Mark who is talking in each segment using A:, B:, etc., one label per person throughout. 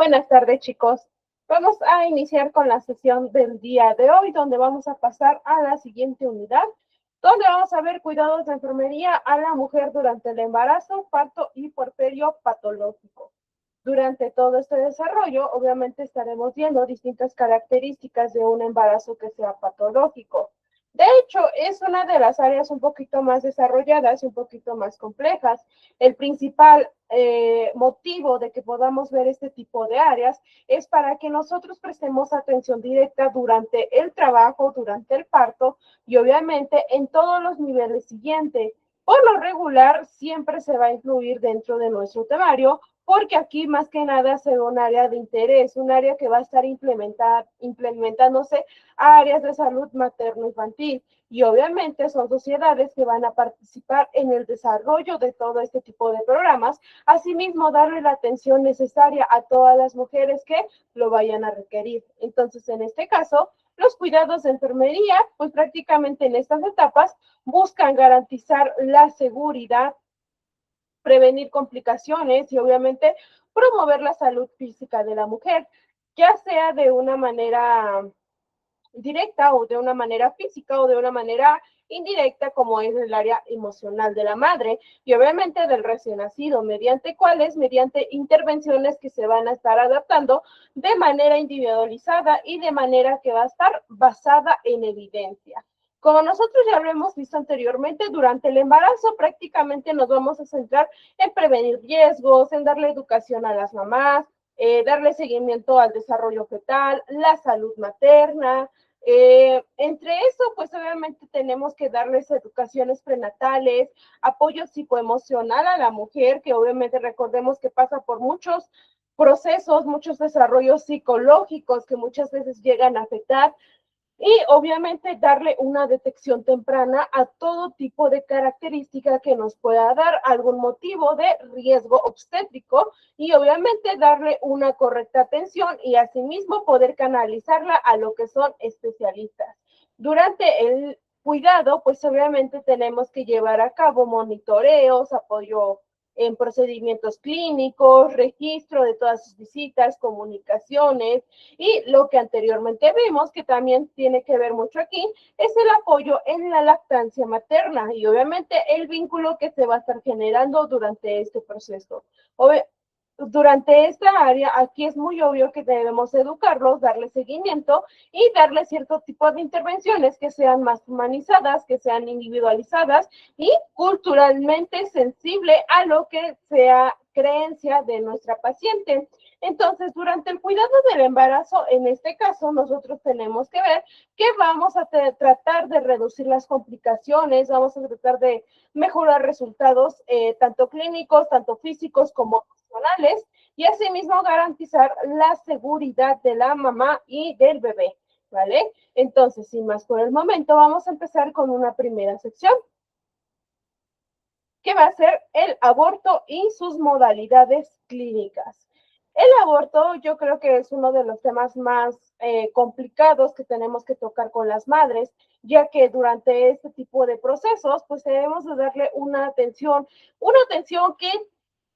A: Buenas tardes, chicos. Vamos a iniciar con la sesión del día de hoy, donde vamos a pasar a la siguiente unidad, donde vamos a ver cuidados de enfermería a la mujer durante el embarazo, parto y puerperio patológico. Durante todo este desarrollo, obviamente estaremos viendo distintas características de un embarazo que sea patológico. De hecho, es una de las áreas un poquito más desarrolladas y un poquito más complejas. El principal motivo de que podamos ver este tipo de áreas es para que nosotros prestemos atención directa durante el trabajo, durante el parto y obviamente en todos los niveles siguientes. Por lo regular, siempre se va a incluir dentro de nuestro temario porque aquí más que nada será un área de interés, un área que va a estar implementándose a áreas de salud materno-infantil. Y obviamente son sociedades que van a participar en el desarrollo de todo este tipo de programas, asimismo darle la atención necesaria a todas las mujeres que lo vayan a requerir. Entonces, en este caso, los cuidados de enfermería, pues prácticamente en estas etapas buscan garantizar la seguridad, prevenir complicaciones y obviamente promover la salud física de la mujer, ya sea de una manera directa o de una manera física o de una manera indirecta como es el área emocional de la madre y obviamente del recién nacido, mediante cuáles, mediante intervenciones que se van a estar adaptando de manera individualizada y de manera que va a estar basada en evidencia. Como nosotros ya lo hemos visto anteriormente, durante el embarazo prácticamente nos vamos a centrar en prevenir riesgos, en darle educación a las mamás, darle seguimiento al desarrollo fetal, la salud materna. Entre eso, pues obviamente tenemos que darles educaciones prenatales, apoyo psicoemocional a la mujer, que obviamente recordemos que pasa por muchos procesos, muchos desarrollos psicológicos que muchas veces llegan a afectar y obviamente darle una detección temprana a todo tipo de característica que nos pueda dar algún motivo de riesgo obstétrico y obviamente darle una correcta atención y asimismo poder canalizarla a lo que son especialistas. Durante el cuidado, pues obviamente tenemos que llevar a cabo monitoreos, apoyo en procedimientos clínicos, registro de todas sus visitas, comunicaciones, y lo que anteriormente vimos, que también tiene que ver mucho aquí, es el apoyo en la lactancia materna y obviamente el vínculo que se va a estar generando durante este proceso. Durante esta área, aquí es muy obvio que debemos educarlos, darle seguimiento y darle cierto tipo de intervenciones que sean más humanizadas, que sean individualizadas y culturalmente sensible a lo que sea creencia de nuestra paciente. Entonces, durante el cuidado del embarazo, en este caso, nosotros tenemos que ver que vamos a tratar de reducir las complicaciones, vamos a tratar de mejorar resultados tanto clínicos, tanto físicos como emocionales, y asimismo garantizar la seguridad de la mamá y del bebé, ¿vale? Entonces, sin más por el momento, vamos a empezar con una primera sección, que va a ser el aborto y sus modalidades clínicas. El aborto yo creo que es uno de los temas más complicados que tenemos que tocar con las madres, ya que durante este tipo de procesos, pues debemos de darle una atención que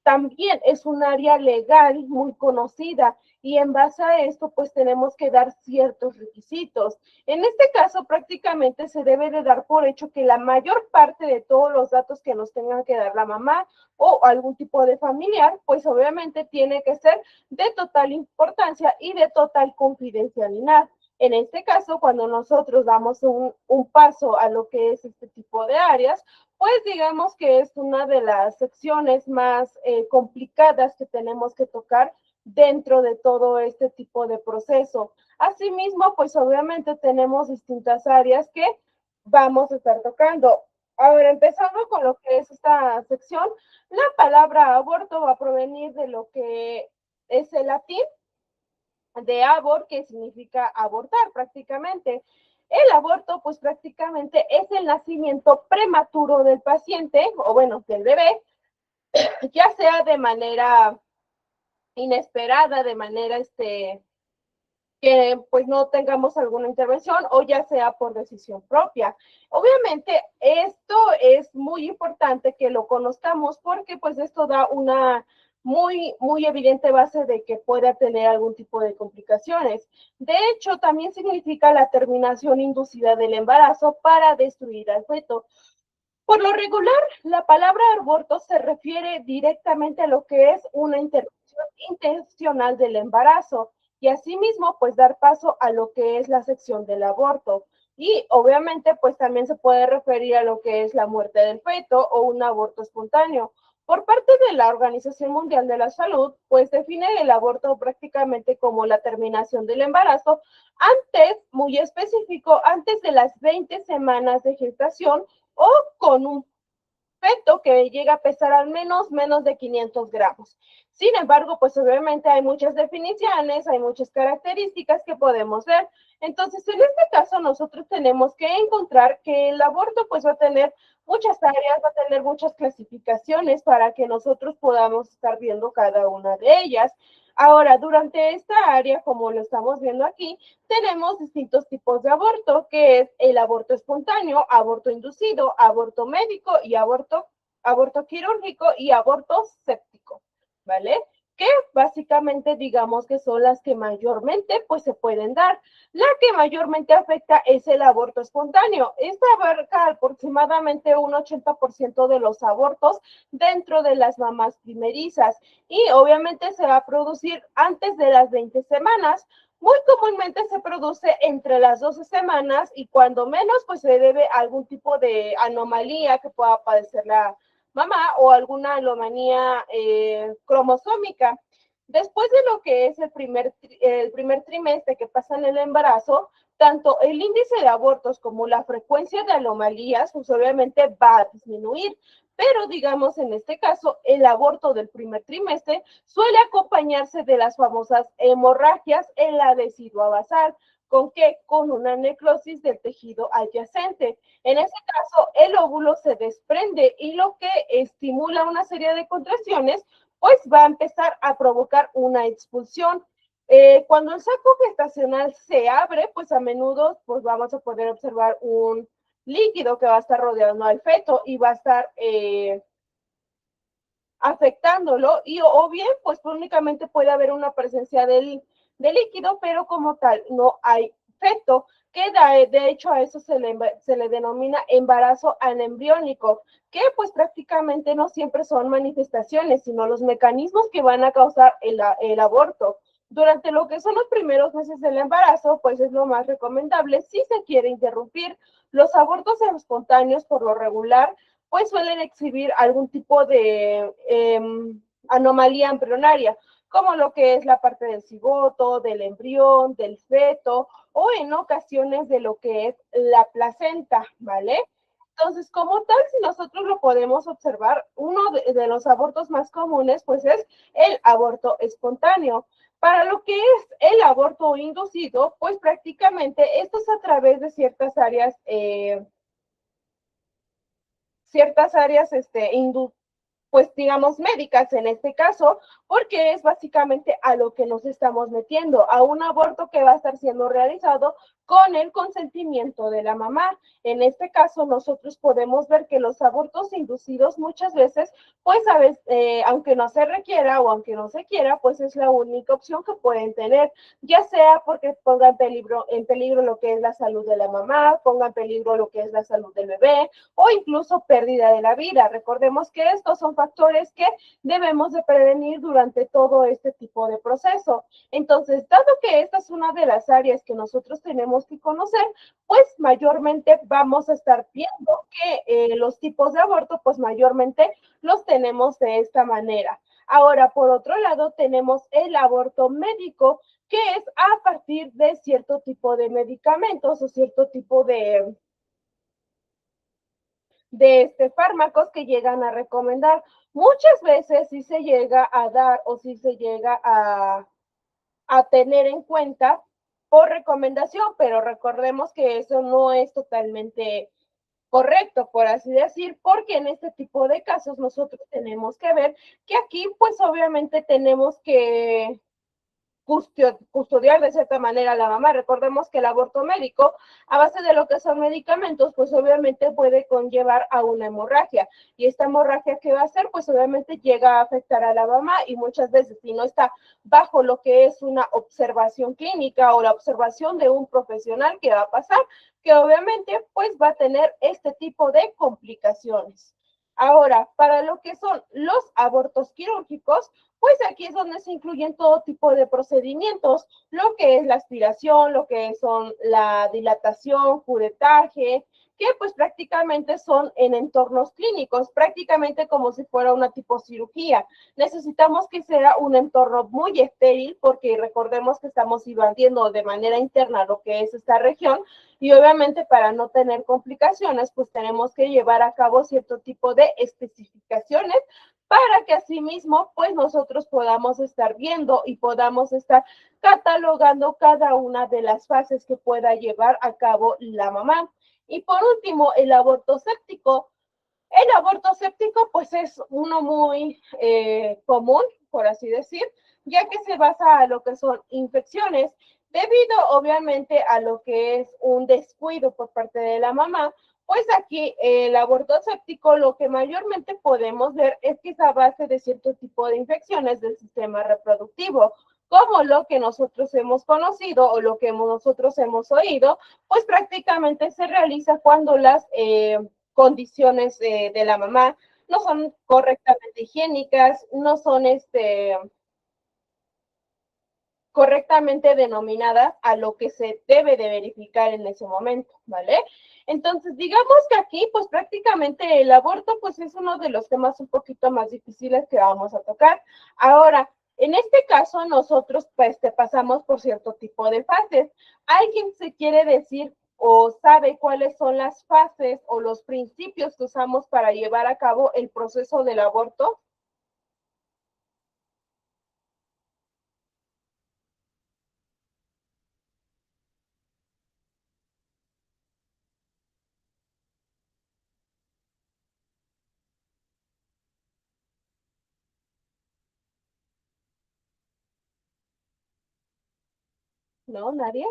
A: también es un área legal muy conocida y en base a esto pues tenemos que dar ciertos requisitos. En este caso prácticamente se debe de dar por hecho que la mayor parte de todos los datos que nos tengan que dar la mamá o algún tipo de familiar pues obviamente tiene que ser de total importancia y de total confidencialidad. En este caso, cuando nosotros damos un paso a lo que es este tipo de áreas, pues digamos que es una de las secciones más complicadas que tenemos que tocar dentro de todo este tipo de proceso. Asimismo, pues obviamente tenemos distintas áreas que vamos a estar tocando. Ahora, empezando con lo que es esta sección, la palabra aborto va a provenir de lo que es el latín de abor, que significa abortar prácticamente. El aborto, pues prácticamente es el nacimiento prematuro del paciente, o bueno, del bebé, ya sea de manera inesperada, de manera que pues no tengamos alguna intervención o ya sea por decisión propia. Obviamente esto es muy importante que lo conozcamos porque pues esto da muy evidente base de que pueda tener algún tipo de complicaciones. De hecho, también significa la terminación inducida del embarazo para destruir al feto. Por lo regular, la palabra aborto se refiere directamente a lo que es una interrupción intencional del embarazo y asimismo, pues dar paso a lo que es la sección del aborto. Y obviamente, pues también se puede referir a lo que es la muerte del feto o un aborto espontáneo. Por parte de la Organización Mundial de la Salud, pues define el aborto prácticamente como la terminación del embarazo antes, muy específico, antes de las 20 semanas de gestación o con un feto que llega a pesar al menos de 500 gramos. Sin embargo, pues obviamente hay muchas definiciones, hay muchas características que podemos ver. Entonces, en este caso, nosotros tenemos que encontrar que el aborto pues va a tener muchas áreas, va a tener muchas clasificaciones para que nosotros podamos estar viendo cada una de ellas. Ahora, durante esta área, como lo estamos viendo aquí, tenemos distintos tipos de aborto, que es el aborto espontáneo, aborto inducido, aborto médico y aborto quirúrgico y aborto séptico, ¿vale? Que básicamente digamos que son las que mayormente pues se pueden dar. La que mayormente afecta es el aborto espontáneo. Esta abarca aproximadamente un 80% de los abortos dentro de las mamás primerizas y obviamente se va a producir antes de las 20 semanas. Muy comúnmente se produce entre las 12 semanas y cuando menos pues se debe a algún tipo de anomalía que pueda padecer la mamá o alguna anomalía cromosómica. Después de lo que es el primer trimestre que pasa en el embarazo, tanto el índice de abortos como la frecuencia de anomalías, pues obviamente va a disminuir. Pero digamos, en este caso, el aborto del primer trimestre suele acompañarse de las famosas hemorragias en la decidua basal. ¿Con qué? Con una necrosis del tejido adyacente. En ese caso, el óvulo se desprende y lo que estimula una serie de contracciones, pues va a empezar a provocar una expulsión. Cuando el saco gestacional se abre, pues a menudo pues vamos a poder observar un líquido que va a estar rodeando al feto y va a estar afectándolo y o bien pues únicamente puede haber una presencia del líquido, pero como tal no hay feto, que de hecho a eso se le denomina embarazo anembriónico, que pues prácticamente no siempre son manifestaciones, sino los mecanismos que van a causar el aborto. Durante lo que son los primeros meses del embarazo, pues es lo más recomendable si se quiere interrumpir. Los abortos espontáneos por lo regular pues suelen exhibir algún tipo de anomalía embrionaria, como lo que es la parte del cigoto, del embrión, del feto, o en ocasiones de lo que es la placenta, ¿vale? Entonces, como tal, si nosotros lo podemos observar, uno de los abortos más comunes, pues es el aborto espontáneo. Para lo que es el aborto inducido, pues prácticamente esto es a través de ciertas áreas pues digamos médicas en este caso, porque es básicamente a lo que nos estamos metiendo, a un aborto que va a estar siendo realizado con el consentimiento de la mamá. En este caso, nosotros podemos ver que los abortos inducidos muchas veces, pues a veces, aunque no se requiera o aunque no se quiera, pues es la única opción que pueden tener, ya sea porque ponga en peligro lo que es la salud de la mamá, ponga en peligro lo que es la salud del bebé o incluso pérdida de la vida. Recordemos que estos son factores que debemos de prevenir durante todo este tipo de proceso. Entonces, dado que esta es una de las áreas que nosotros tenemos que conocer, pues mayormente vamos a estar viendo que los tipos de aborto, pues mayormente los tenemos de esta manera. Ahora, por otro lado, tenemos el aborto médico, que es a partir de cierto tipo de medicamentos o cierto tipo de fármacos que llegan a recomendar. Muchas veces sí se llega a dar o sí se llega a tener en cuenta por recomendación, pero recordemos que eso no es totalmente correcto, por así decir, porque en este tipo de casos nosotros tenemos que ver que aquí pues obviamente tenemos que custodiar de cierta manera a la mamá. Recordemos que el aborto médico, a base de lo que son medicamentos, pues obviamente puede conllevar a una hemorragia. Y esta hemorragia, ¿qué va a hacer? Pues obviamente llega a afectar a la mamá y muchas veces, si no está bajo lo que es una observación clínica o la observación de un profesional, ¿qué va a pasar? Que obviamente pues va a tener este tipo de complicaciones. Ahora, para lo que son los abortos quirúrgicos, pues aquí es donde se incluyen todo tipo de procedimientos, lo que es la aspiración, lo que son la dilatación, curetaje, que pues prácticamente son en entornos clínicos, prácticamente como si fuera una tipo cirugía. Necesitamos que sea un entorno muy estéril porque recordemos que estamos invadiendo de manera interna lo que es esta región y obviamente para no tener complicaciones, pues tenemos que llevar a cabo cierto tipo de especificaciones para que asimismo pues nosotros podamos estar viendo y podamos estar catalogando cada una de las fases que pueda llevar a cabo la mamá. Y por último, el aborto séptico. El aborto séptico pues es uno muy común, por así decir, ya que se basa a lo que son infecciones, debido obviamente a lo que es un descuido por parte de la mamá. Pues aquí el aborto séptico lo que mayormente podemos ver es que es a base de cierto tipo de infecciones del sistema reproductivo, como lo que nosotros hemos conocido o lo que nosotros hemos oído, pues prácticamente se realiza cuando las condiciones de la mamá no son correctamente higiénicas, no son correctamente denominadas a lo que se debe de verificar en ese momento, ¿vale? Entonces, digamos que aquí, pues prácticamente el aborto, pues es uno de los temas un poquito más difíciles que vamos a tocar. Ahora, en este caso, nosotros pues pasamos por cierto tipo de fases. ¿Alguien se quiere decir o sabe cuáles son las fases o los principios que usamos para llevar a cabo el proceso del aborto? ¿No? ¿Nadie?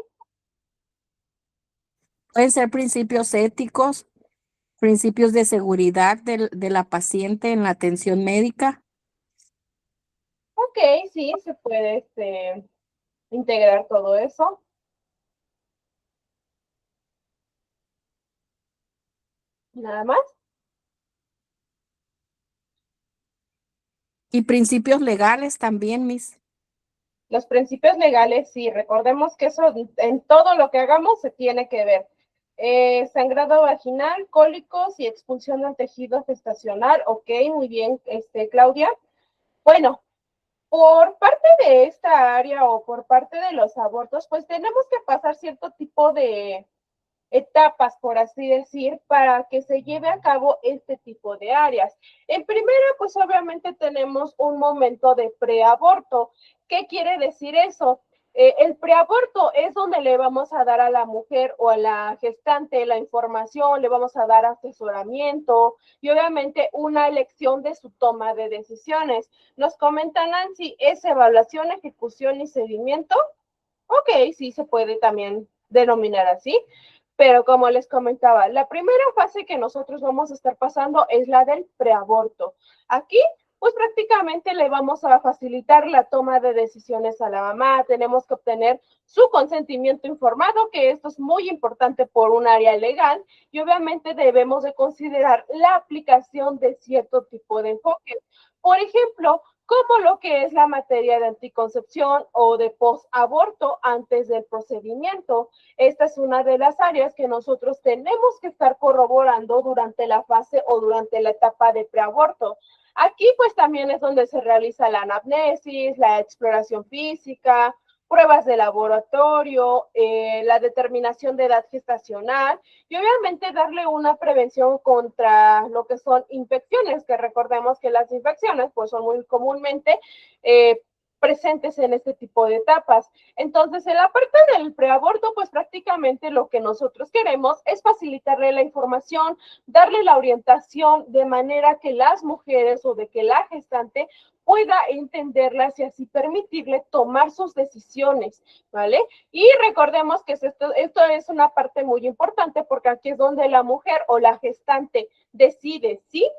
B: Pueden ser principios éticos, principios de seguridad de la paciente en la atención médica.
A: Ok, sí, se puede integrar todo eso. Nada más.
B: Y principios legales también, mis.
A: Los principios legales, sí, recordemos que eso en todo lo que hagamos se tiene que ver. Sangrado vaginal, cólicos y expulsión del tejido gestacional. Ok, muy bien, Claudia. Bueno, por parte de esta área o por parte de los abortos, pues tenemos que pasar cierto tipo de etapas, por así decir, para que se lleve a cabo este tipo de áreas. En primera, pues obviamente tenemos un momento de preaborto. ¿Qué quiere decir eso? El preaborto es donde le vamos a dar a la mujer o a la gestante la información, le vamos a dar asesoramiento y obviamente una elección de su toma de decisiones. Nos comenta Nancy, ¿es evaluación, ejecución y seguimiento? Ok, sí se puede también denominar así, pero como les comentaba, la primera fase que nosotros vamos a estar pasando es la del preaborto. Aquí, pues prácticamente le vamos a facilitar la toma de decisiones a la mamá, tenemos que obtener su consentimiento informado, que esto es muy importante por un área legal, y obviamente debemos de considerar la aplicación de cierto tipo de enfoques. Por ejemplo, como lo que es la materia de anticoncepción o de posaborto antes del procedimiento. Esta es una de las áreas que nosotros tenemos que estar corroborando durante la fase o durante la etapa de preaborto. Aquí pues también es donde se realiza la anamnesis, la exploración física, pruebas de laboratorio, la determinación de edad gestacional y obviamente darle una prevención contra lo que son infecciones, que recordemos que las infecciones pues son muy comúnmente presentes en este tipo de etapas. Entonces, en la parte del preaborto, pues prácticamente lo que nosotros queremos es facilitarle la información, darle la orientación de manera que las mujeres o de que la gestante pueda entenderlas y así permitirle tomar sus decisiones, ¿vale? Y recordemos que esto es una parte muy importante porque aquí es donde la mujer o la gestante decide si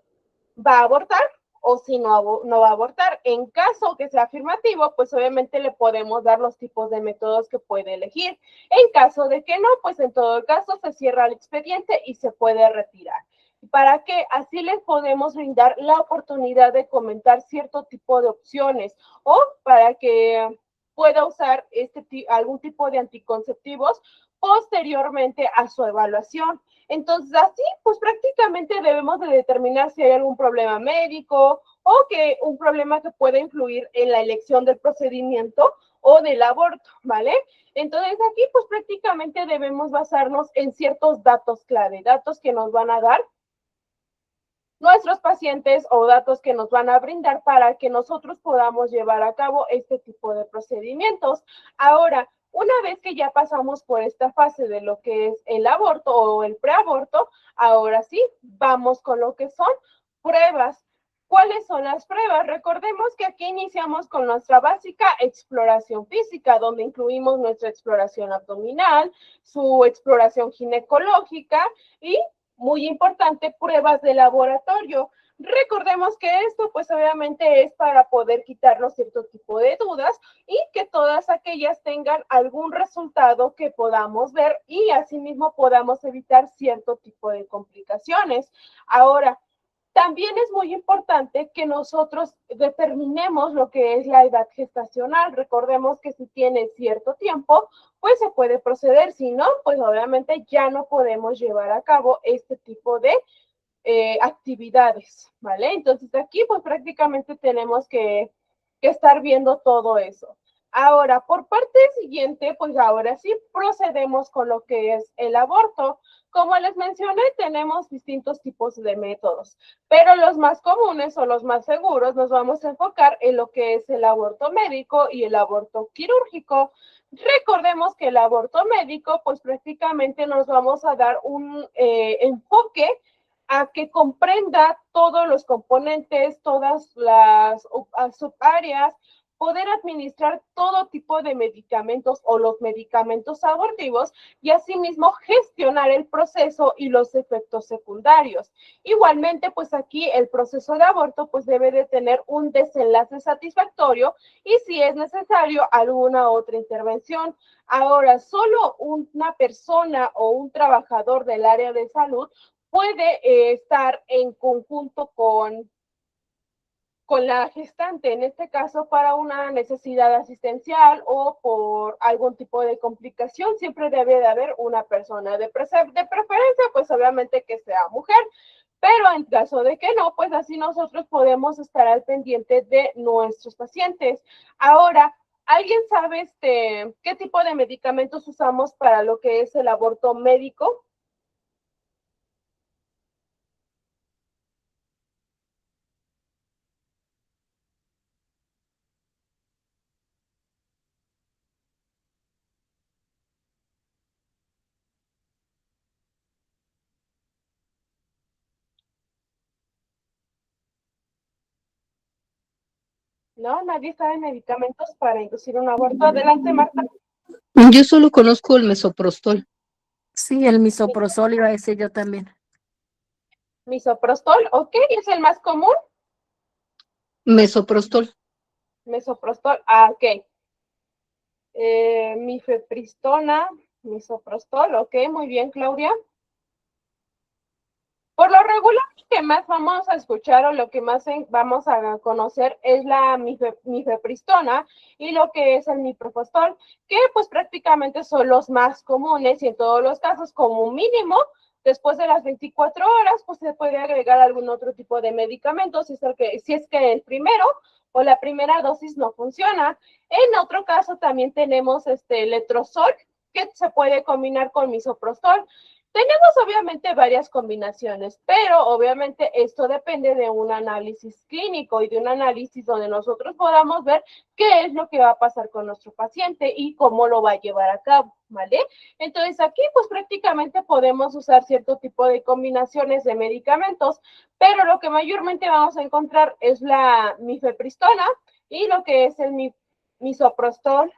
A: va a abortar o si no va a abortar. En caso que sea afirmativo, pues obviamente le podemos dar los tipos de métodos que puede elegir. En caso de que no, pues en todo caso se cierra el expediente y se puede retirar. Para que así les podemos brindar la oportunidad de comentar cierto tipo de opciones o para que pueda usar algún tipo de anticonceptivos posteriormente a su evaluación. Entonces, así, pues prácticamente debemos de determinar si hay algún problema médico o que un problema que pueda influir en la elección del procedimiento o del aborto, ¿vale? Entonces, aquí, pues prácticamente debemos basarnos en ciertos datos clave, datos que nos van a dar nuestros pacientes o datos que nos van a brindar para que nosotros podamos llevar a cabo este tipo de procedimientos. Ahora, una vez que ya pasamos por esta fase de lo que es el aborto o el preaborto, ahora sí, vamos con lo que son pruebas. ¿Cuáles son las pruebas? Recordemos que aquí iniciamos con nuestra básica exploración física, donde incluimos nuestra exploración abdominal, su exploración ginecológica y muy importante, pruebas de laboratorio. Recordemos que esto pues obviamente es para poder quitarnos cierto tipo de dudas y que todas aquellas tengan algún resultado que podamos ver y asimismo podamos evitar cierto tipo de complicaciones. Ahora, también es muy importante que nosotros determinemos lo que es la edad gestacional. Recordemos que si tiene cierto tiempo, pues se puede proceder. Si no, pues obviamente ya no podemos llevar a cabo este tipo de actividades, ¿vale? Entonces aquí pues prácticamente tenemos que estar viendo todo eso. Ahora, por parte siguiente, pues ahora sí procedemos con lo que es el aborto. Como les mencioné, tenemos distintos tipos de métodos, pero los más comunes o los más seguros nos vamos a enfocar en lo que es el aborto médico y el aborto quirúrgico. Recordemos que el aborto médico, pues prácticamente nos vamos a dar un enfoque a que comprenda todos los componentes, todas las subáreas, poder administrar todo tipo de medicamentos o los medicamentos abortivos y asimismo gestionar el proceso y los efectos secundarios. Igualmente, pues aquí el proceso de aborto pues debe de tener un desenlace satisfactorio y si es necesario alguna otra intervención. Ahora, solo una persona o un trabajador del área de salud puede estar en conjunto con la gestante, en este caso para una necesidad asistencial o por algún tipo de complicación, siempre debe de haber una persona de preferencia, pues obviamente que sea mujer, pero en caso de que no, pues así nosotros podemos estar al pendiente de nuestros pacientes. Ahora, ¿alguien sabe qué tipo de medicamentos usamos para lo que es el aborto médico? No, nadie sabe medicamentos para inducir un aborto. Adelante, Marta.
C: Yo solo conozco el mesoprostol.
B: Sí, el misoprostol iba a decir yo también.
A: Misoprostol, ok, es el más común.
C: Mesoprostol.
A: Mesoprostol, ok. Mifepristona, misoprostol, ok, muy bien, Claudia. Por lo regular, lo que más vamos a escuchar o lo que más vamos a conocer es la mifepristona y lo que es el miprofostol, que pues prácticamente son los más comunes y en todos los casos como mínimo, después de las 24 horas, pues se puede agregar algún otro tipo de medicamento si es que el primero o la primera dosis no funciona. En otro caso también tenemos letrozol, que se puede combinar con misoprostol. Tenemos obviamente varias combinaciones, pero obviamente esto depende de un análisis clínico y de un análisis donde nosotros podamos ver qué es lo que va a pasar con nuestro paciente y cómo lo va a llevar a cabo, ¿vale? Entonces aquí pues prácticamente podemos usar cierto tipo de combinaciones de medicamentos, pero lo que mayormente vamos a encontrar es la mifepristona y lo que es el misoprostol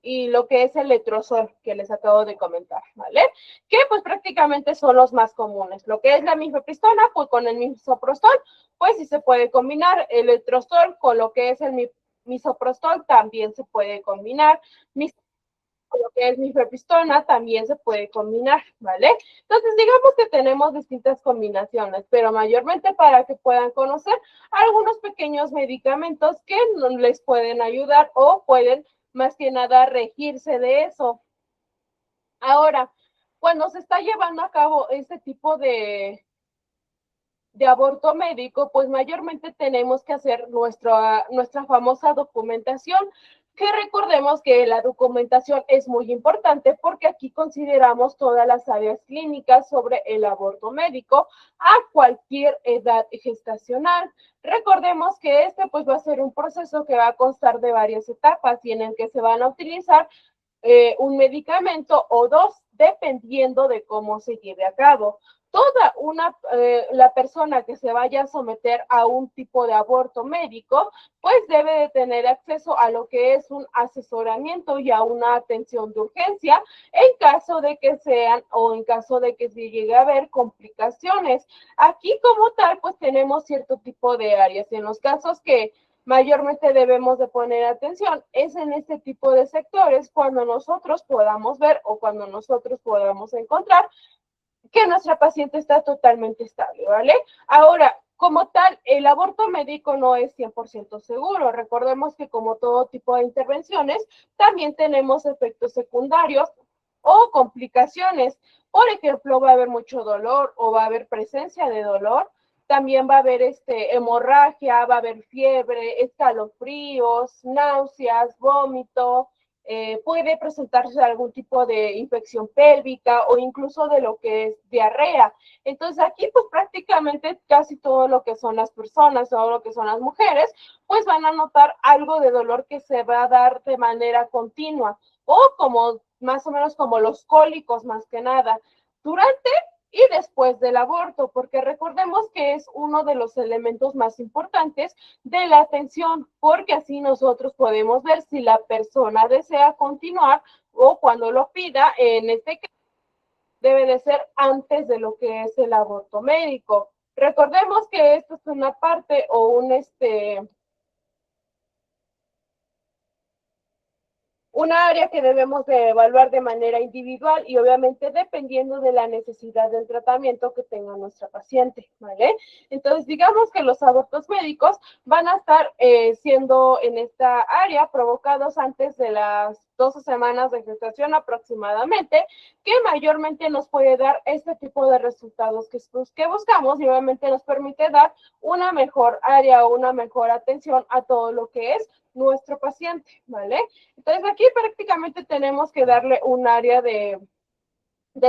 A: y lo que es el letrozol que les acabo de comentar, ¿vale? Que pues prácticamente son los más comunes. Lo que es la mifepristona, pues con el misoprostol, pues sí se puede combinar. El letrozol con lo que es el misoprostol también se puede combinar. Con lo que es mifepristona también se puede combinar, ¿vale? Entonces, digamos que tenemos distintas combinaciones, pero mayormente para que puedan conocer algunos pequeños medicamentos que les pueden ayudar o pueden más que nada regirse de eso. Ahora, cuando se está llevando a cabo este tipo de aborto médico, pues mayormente tenemos que hacer nuestra famosa documentación, que recordemos que la documentación es muy importante porque aquí consideramos todas las áreas clínicas sobre el aborto médico a cualquier edad gestacional. Recordemos que este pues va a ser un proceso que va a constar de varias etapas y en el que se van a utilizar un medicamento o dos, dependiendo de cómo se lleve a cabo. La persona que se vaya a someter a un tipo de aborto médico, pues debe de tener acceso a lo que es un asesoramiento y a una atención de urgencia en caso de que sean o en caso de que se llegue a haber complicaciones. Aquí como tal, pues tenemos cierto tipo de áreas. En los casos que mayormente debemos de poner atención es en este tipo de sectores cuando nosotros podamos ver o cuando nosotros podamos encontrar que nuestra paciente está totalmente estable, ¿vale? Ahora, como tal, el aborto médico no es 100% seguro. Recordemos que como todo tipo de intervenciones, también tenemos efectos secundarios o complicaciones. Por ejemplo, va a haber mucho dolor o va a haber presencia de dolor. También va a haber hemorragia, va a haber fiebre, escalofríos, náuseas, vómito, puede presentarse algún tipo de infección pélvica o incluso de lo que es diarrea. Entonces aquí pues prácticamente casi todo lo que son las personas, todo lo que son las mujeres, pues van a notar algo de dolor que se va a dar de manera continua o como más o menos como los cólicos más que nada. Durante y después del aborto, porque recordemos que es uno de los elementos más importantes de la atención, porque así nosotros podemos ver si la persona desea continuar o cuando lo pida, en este caso debe de ser antes de lo que es el aborto médico. Recordemos que esto es una parte o una área que debemos de evaluar de manera individual y obviamente dependiendo de la necesidad del tratamiento que tenga nuestra paciente, ¿vale? Entonces, digamos que los abortos médicos van a estar siendo en esta área provocados antes de las 12 semanas de gestación aproximadamente, que mayormente nos puede dar este tipo de resultados que buscamos y obviamente nos permite dar una mejor área o una mejor atención a todo lo que es nuestro paciente, ¿vale? Entonces aquí prácticamente tenemos que darle un área de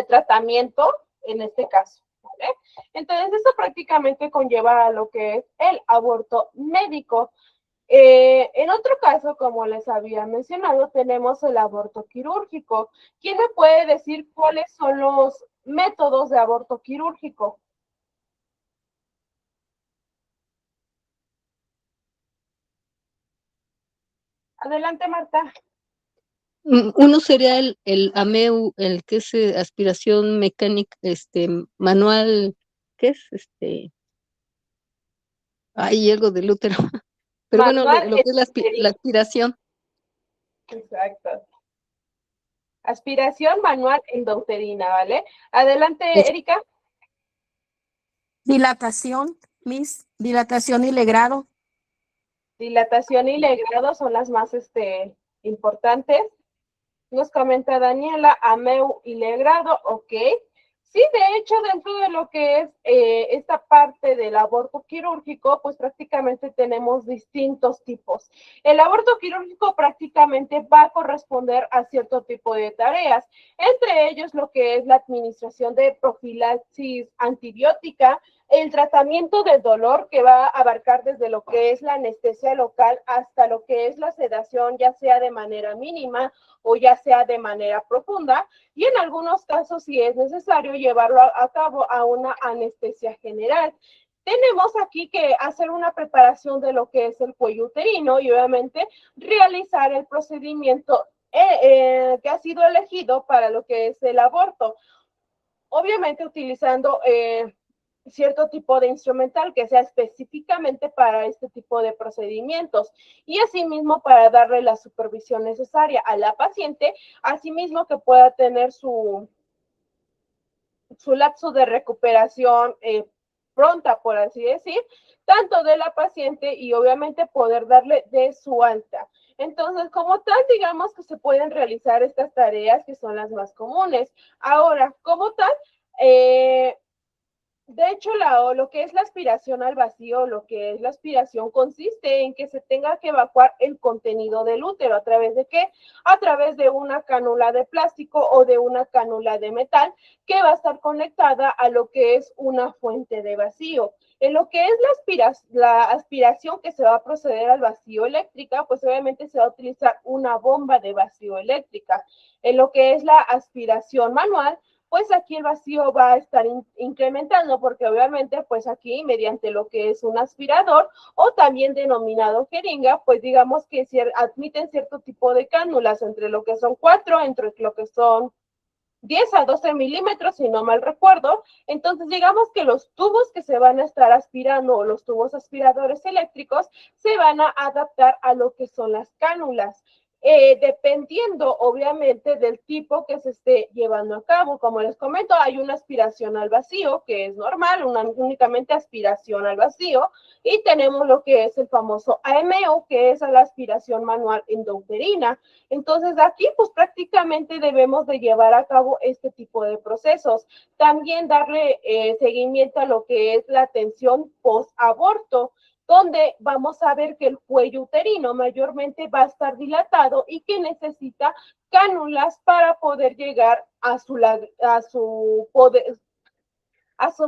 A: tratamiento en este caso, ¿vale? Entonces eso prácticamente conlleva a lo que es el aborto médico. En otro caso, como les había mencionado, tenemos el aborto quirúrgico. ¿Quién me puede decir cuáles son los métodos de aborto quirúrgico? Adelante, Marta.
C: Uno sería el AMEU, el que es aspiración mecánica, manual, ¿qué es? Hay algo del útero. Pero bueno,
A: Manual
C: lo que es la aspiración.
A: Exacto. Aspiración manual endouterina, ¿vale? Adelante, Erika.
B: Dilatación, Miss, dilatación y legrado.
A: Dilatación y legrado son las más importantes. Nos comenta Daniela, AMEU y legrado, ok. Sí, de hecho, dentro de lo que es esta parte del aborto quirúrgico, pues prácticamente tenemos distintos tipos. El aborto quirúrgico prácticamente va a corresponder a cierto tipo de tareas, entre ellos lo que es la administración de profilaxis antibiótica, el tratamiento del dolor que va a abarcar desde lo que es la anestesia local hasta lo que es la sedación, ya sea de manera mínima o ya sea de manera profunda, y en algunos casos, si es necesario, llevarlo a cabo a una anestesia general. Tenemos aquí que hacer una preparación de lo que es el cuello uterino y obviamente realizar el procedimiento que ha sido elegido para lo que es el aborto. Obviamente utilizando cierto tipo de instrumental que sea específicamente para este tipo de procedimientos y asimismo para darle la supervisión necesaria a la paciente, asimismo que pueda tener su lapso de recuperación pronta, por así decir, tanto de la paciente y obviamente poder darle de su alta. Entonces, como tal, digamos que se pueden realizar estas tareas que son las más comunes. Ahora, como tal, de hecho, lo que es la aspiración al vacío, lo que es la aspiración consiste en que se tenga que evacuar el contenido del útero. ¿A través de qué? A través de una cánula de plástico o de una cánula de metal que va a estar conectada a lo que es una fuente de vacío. En lo que es la aspiración que se va a proceder al vacío eléctrica, pues obviamente se va a utilizar una bomba de vacío eléctrica. En lo que es la aspiración manual, pues aquí el vacío va a estar incrementando porque obviamente pues aquí mediante lo que es un aspirador o también denominado jeringa, pues digamos que admiten cierto tipo de cánulas entre lo que son 4, entre lo que son 10 a 12 milímetros, si no mal recuerdo. Entonces, digamos que los tubos que se van a estar aspirando o los tubos aspiradores eléctricos se van a adaptar a lo que son las cánulas. Dependiendo obviamente del tipo que se esté llevando a cabo. Como les comento, hay una aspiración al vacío, que es normal, únicamente aspiración al vacío, y tenemos lo que es el famoso AMU, que es la aspiración manual endouterina. Entonces, aquí pues prácticamente debemos de llevar a cabo este tipo de procesos. También darle seguimiento a lo que es la atención post-aborto, donde vamos a ver que el cuello uterino mayormente va a estar dilatado y que necesita cánulas para poder llegar a su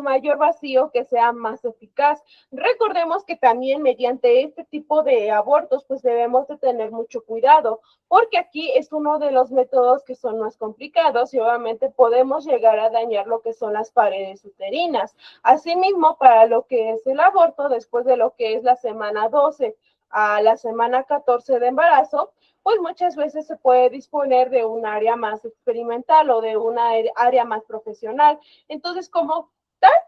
A: mayor vacío que sea más eficaz. Recordemos que también mediante este tipo de abortos pues debemos de tener mucho cuidado porque aquí es uno de los métodos que son más complicados y obviamente podemos llegar a dañar lo que son las paredes uterinas. Asimismo, para lo que es el aborto, después de lo que es la semana 12 a la semana 14 de embarazo, pues muchas veces se puede disponer de un área más experimental o de una área más profesional. Entonces, como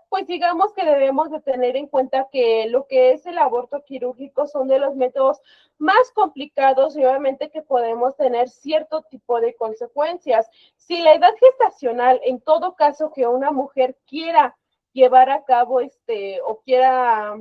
A: pues digamos que debemos de tener en cuenta que lo que es el aborto quirúrgico son de los métodos más complicados y obviamente que podemos tener cierto tipo de consecuencias. Si la edad gestacional, en todo caso que una mujer quiera llevar a cabo o quiera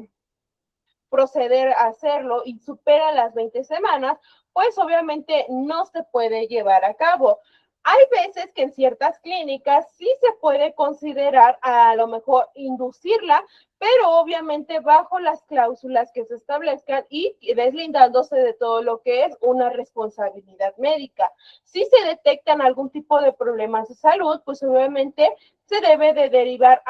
A: proceder a hacerlo y supera las 20 semanas, pues obviamente no se puede llevar a cabo. Hay veces que en ciertas clínicas sí se puede considerar a lo mejor inducirla, pero obviamente bajo las cláusulas que se establezcan y deslindándose de todo lo que es una responsabilidad médica. Si se detectan algún tipo de problemas de salud, pues obviamente se debe de derivar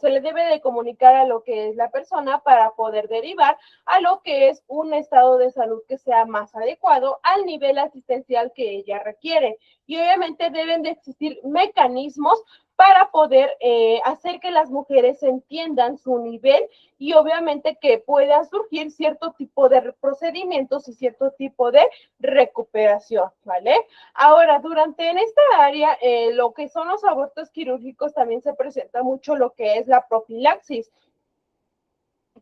A: se le debe de comunicar a lo que es la persona para poder derivar a lo que es un estado de salud que sea más adecuado al nivel asistencial que ella requiere. Y obviamente deben de existir mecanismos para poder hacer que las mujeres entiendan su nivel y obviamente que puedan surgir cierto tipo de procedimientos y cierto tipo de recuperación, ¿vale? Ahora, en esta área, lo que son los abortos quirúrgicos también se presenta mucho lo que es la profilaxis,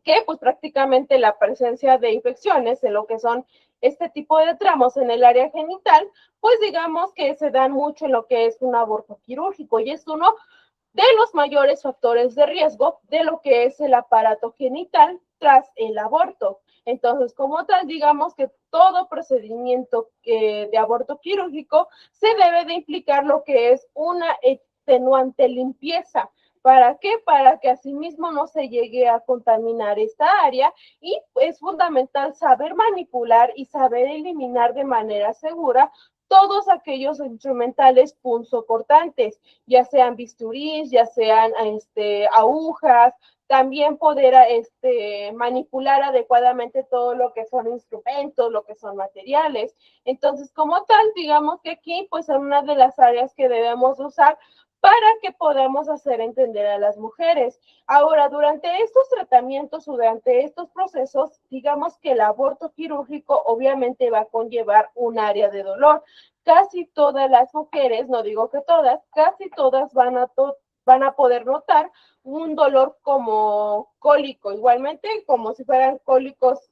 A: que pues prácticamente la presencia de infecciones en lo que son este tipo de tramos en el área genital, pues digamos que se dan mucho en lo que es un aborto quirúrgico y es uno de los mayores factores de riesgo de lo que es el aparato genital tras el aborto. Entonces, como tal, digamos que todo procedimiento de aborto quirúrgico se debe de implicar lo que es una extenuante limpieza. ¿Para qué? Para que asimismo no se llegue a contaminar esta área, y es fundamental saber manipular y saber eliminar de manera segura todos aquellos instrumentales punzocortantes, ya sean bisturís, ya sean agujas, también poder manipular adecuadamente todo lo que son instrumentos, lo que son materiales. Entonces, como tal, digamos que aquí pues es una de las áreas que debemos usar para que podamos hacer entender a las mujeres. Ahora, durante estos tratamientos o durante estos procesos, digamos que el aborto quirúrgico obviamente va a conllevar un área de dolor. Casi todas las mujeres, no digo que todas, casi todas van a poder notar un dolor como cólico, igualmente como si fueran cólicos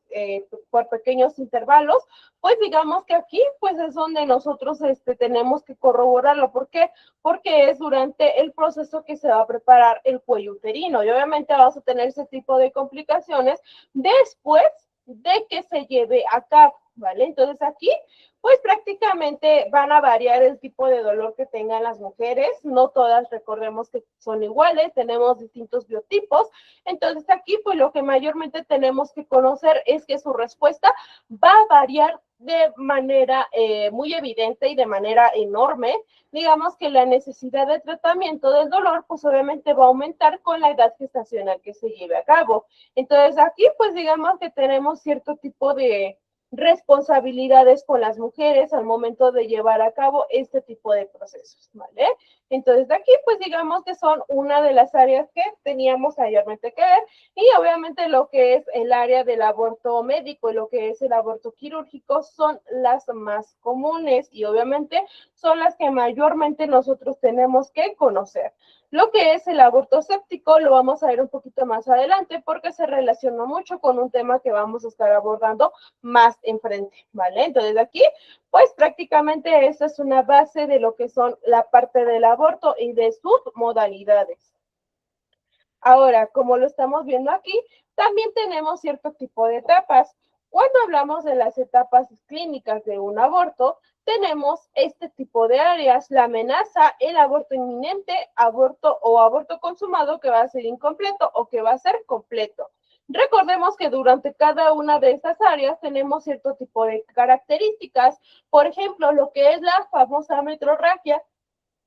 A: por pequeños intervalos. Pues digamos que aquí pues es donde nosotros tenemos que corroborarlo. ¿Por qué? Porque es durante el proceso que se va a preparar el cuello uterino, y obviamente vamos a tener ese tipo de complicaciones después de que se lleve a cabo, ¿vale? Entonces aquí pues prácticamente van a variar el tipo de dolor que tengan las mujeres. No todas, recordemos que son iguales, tenemos distintos biotipos. Entonces aquí pues lo que mayormente tenemos que conocer es que su respuesta va a variar de manera muy evidente y de manera enorme. Digamos que la necesidad de tratamiento del dolor pues obviamente va a aumentar con la edad gestacional que se lleve a cabo. Entonces aquí pues digamos que tenemos cierto tipo de responsabilidades con las mujeres al momento de llevar a cabo este tipo de procesos, ¿vale? Entonces, de aquí, pues digamos que son una de las áreas que teníamos mayormente que ver, y obviamente lo que es el área del aborto médico y lo que es el aborto quirúrgico son las más comunes y obviamente son las que mayormente nosotros tenemos que conocer. Lo que es el aborto séptico lo vamos a ver un poquito más adelante porque se relaciona mucho con un tema que vamos a estar abordando más enfrente, ¿vale? Entonces aquí, pues prácticamente esa es una base de lo que son la parte del aborto y de sus modalidades. Ahora, como lo estamos viendo aquí, también tenemos cierto tipo de etapas. Cuando hablamos de las etapas clínicas de un aborto, tenemos este tipo de áreas: la amenaza, el aborto inminente, aborto o aborto consumado, que va a ser incompleto o que va a ser completo. Recordemos que durante cada una de estas áreas tenemos cierto tipo de características. Por ejemplo, lo que es la famosa metrorragia,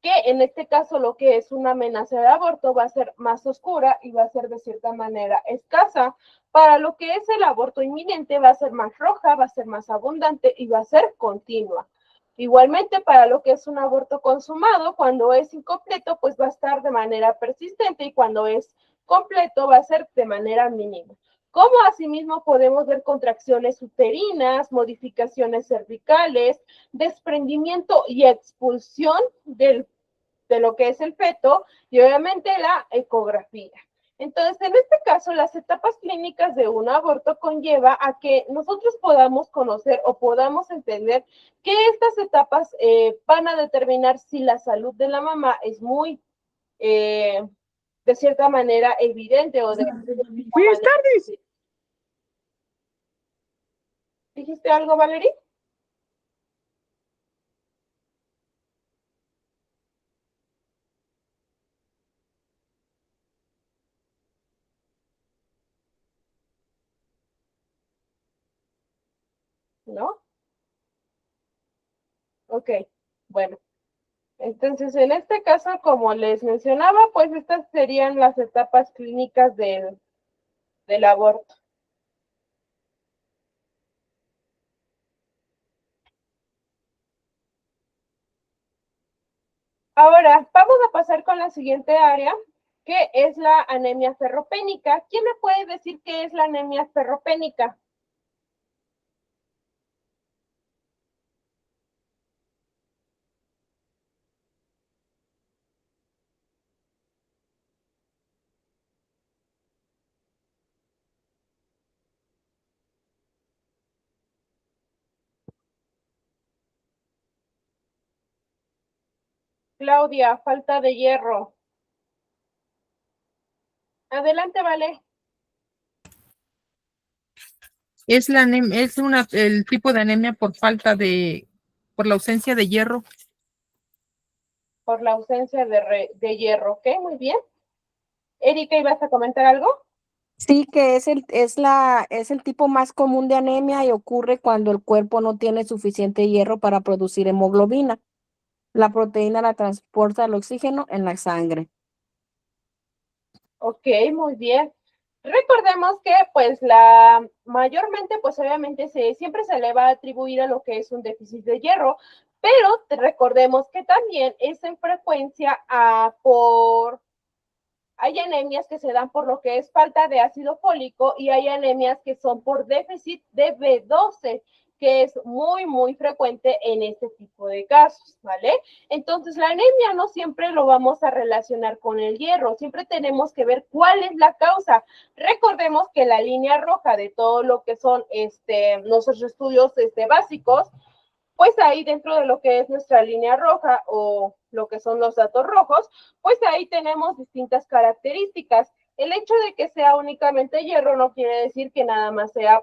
A: que en este caso lo que es una amenaza de aborto va a ser más oscura y va a ser de cierta manera escasa. Para lo que es el aborto inminente va a ser más roja, va a ser más abundante y va a ser continua. Igualmente, para lo que es un aborto consumado, cuando es incompleto, pues va a estar de manera persistente, y cuando es completo va a ser de manera mínima. Como asimismo podemos ver contracciones uterinas, modificaciones cervicales, desprendimiento y expulsión de lo que es el feto, y obviamente la ecografía. Entonces, en este caso, las etapas clínicas de un aborto conlleva a que nosotros podamos conocer o podamos entender que estas etapas van a determinar si la salud de la mamá es muy, de cierta manera, evidente o de
D: Buenas tardes.
A: ¿Dijiste algo, Valerie? ¿No? Ok, bueno. Entonces, en este caso, como les mencionaba, pues estas serían las etapas clínicas del aborto. Ahora, vamos a pasar con la siguiente área, que es la anemia ferropénica. ¿Quién me puede decir qué es la anemia ferropénica? Claudia, falta de hierro. Adelante, Vale.
D: Es el tipo de anemia por la ausencia de hierro.
A: por la ausencia de hierro, ¿ok? Muy bien. Erika, ¿ibas a comentar algo?
B: Sí, que es el tipo más común de anemia y ocurre cuando el cuerpo no tiene suficiente hierro para producir hemoglobina. La proteína la transporta el oxígeno en la sangre.
A: Ok, muy bien. Recordemos que pues mayormente pues obviamente siempre se le va a atribuir a lo que es un déficit de hierro, pero recordemos que también es en frecuencia hay anemias que se dan por lo que es falta de ácido fólico y hay anemias que son por déficit de B12, que es muy, muy frecuente en este tipo de casos, ¿vale? Entonces, la anemia no siempre lo vamos a relacionar con el hierro, siempre tenemos que ver cuál es la causa. Recordemos que la línea roja de todo lo que son nuestros estudios básicos, pues ahí dentro de lo que es nuestra línea roja o lo que son los datos rojos, pues ahí tenemos distintas características. El hecho de que sea únicamente hierro no quiere decir que nada más sea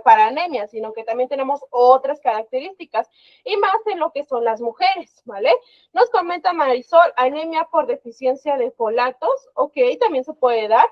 A: para anemia, sino que también tenemos otras características y más en lo que son las mujeres, ¿vale? Nos comenta Marisol, anemia por deficiencia de folatos, ok, también se puede dar.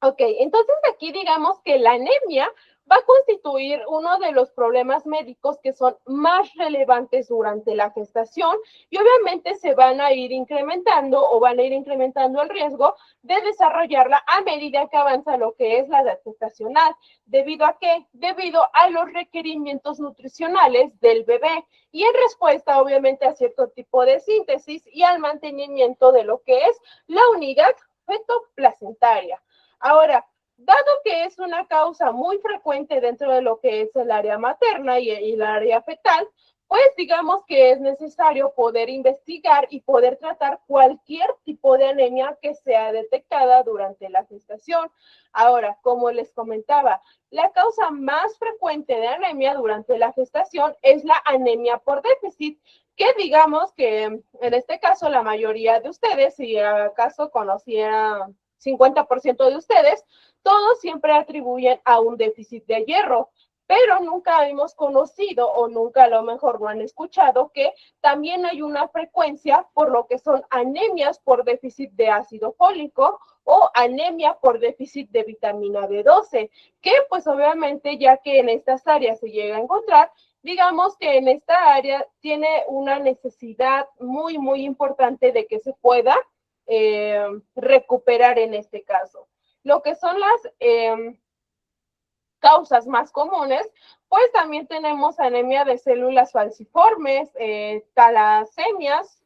A: Ok, entonces aquí digamos que la anemia va a constituir uno de los problemas médicos que son más relevantes durante la gestación y obviamente se van a ir incrementando o van a ir incrementando el riesgo de desarrollarla a medida que avanza lo que es la edad gestacional. ¿Debido a qué? Debido a los requerimientos nutricionales del bebé y en respuesta obviamente a cierto tipo de síntesis y al mantenimiento de lo que es la unidad feto-placentaria. Ahora, dado que es una causa muy frecuente dentro de lo que es el área materna y el área fetal, pues digamos que es necesario poder investigar y poder tratar cualquier tipo de anemia que sea detectada durante la gestación. Ahora, como les comentaba, la causa más frecuente de anemia durante la gestación es la anemia por déficit, que digamos que en este caso la mayoría de ustedes, si acaso conociera 50% de ustedes, todos siempre atribuyen a un déficit de hierro, pero nunca hemos conocido o nunca a lo mejor lo han escuchado que también hay una frecuencia por lo que son anemias por déficit de ácido fólico o anemia por déficit de vitamina B12, que pues obviamente ya que en estas áreas se llega a encontrar, digamos que en esta área tiene una necesidad muy, muy importante de que se pueda recuperar en este caso. Lo que son las causas más comunes, pues también tenemos anemia de células falciformes, talasemias,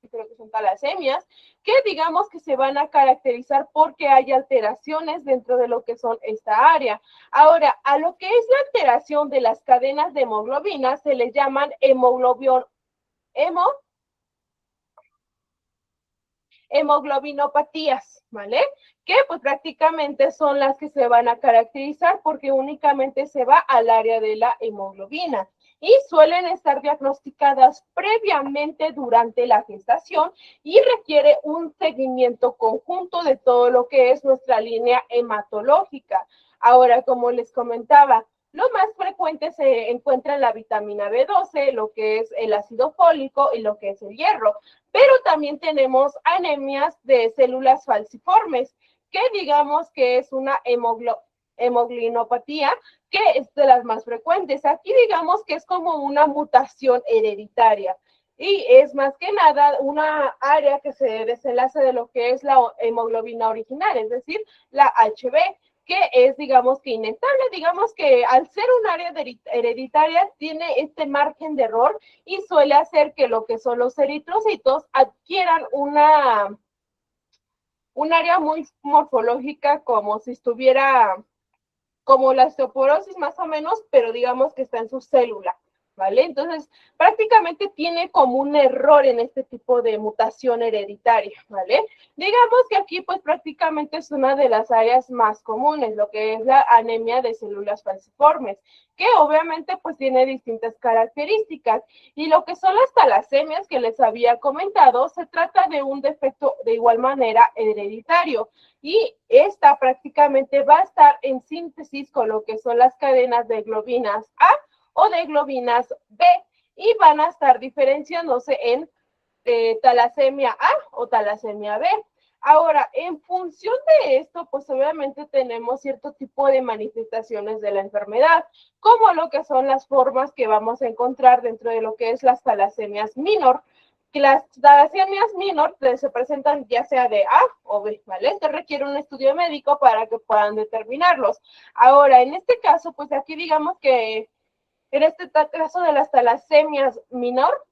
A: creo que son talasemias, que digamos que se van a caracterizar porque hay alteraciones dentro de lo que son esta área. Ahora, a lo que es la alteración de las cadenas de hemoglobina se les llaman hemoglobinopatías, ¿vale? Que pues prácticamente son las que se van a caracterizar porque únicamente se va al área de la hemoglobina y suelen estar diagnosticadas previamente durante la gestación y requiere un seguimiento conjunto de todo lo que es nuestra línea hematológica. Ahora, como les comentaba, lo más frecuente se encuentra en la vitamina B12, lo que es el ácido fólico y lo que es el hierro, pero también tenemos anemias de células falciformes, que digamos que es una hemoglobinopatía, que es de las más frecuentes. Aquí digamos que es como una mutación hereditaria y es más que nada una área que se desenlace de lo que es la hemoglobina original, es decir, la HB, que es, digamos que inestable, digamos que al ser un área hereditaria tiene este margen de error y suele hacer que lo que son los eritrocitos adquieran un área muy morfológica como si estuviera como la osteoporosis más o menos, pero digamos que está en su célula, ¿vale? Entonces, prácticamente tiene como un error en este tipo de mutación hereditaria, ¿vale? Digamos que aquí pues prácticamente es una de las áreas más comunes, lo que es la anemia de células falciformes, que obviamente pues tiene distintas características. Y lo que son las talasemias que les había comentado, se trata de un defecto de igual manera hereditario y esta prácticamente va a estar en síntesis con lo que son las cadenas de globinas A o de globinas B. y van a estar diferenciándose en talasemia A o talasemia B. Ahora, en función de esto, pues obviamente tenemos cierto tipo de manifestaciones de la enfermedad, como lo que son las formas que vamos a encontrar dentro de lo que es las talasemias minor, que las talasemias minor se presentan ya sea de A o B, ¿vale? Entonces requiere un estudio médico para que puedan determinarlos. Ahora, en este caso, pues aquí digamos que en este caso de las talasemias minor,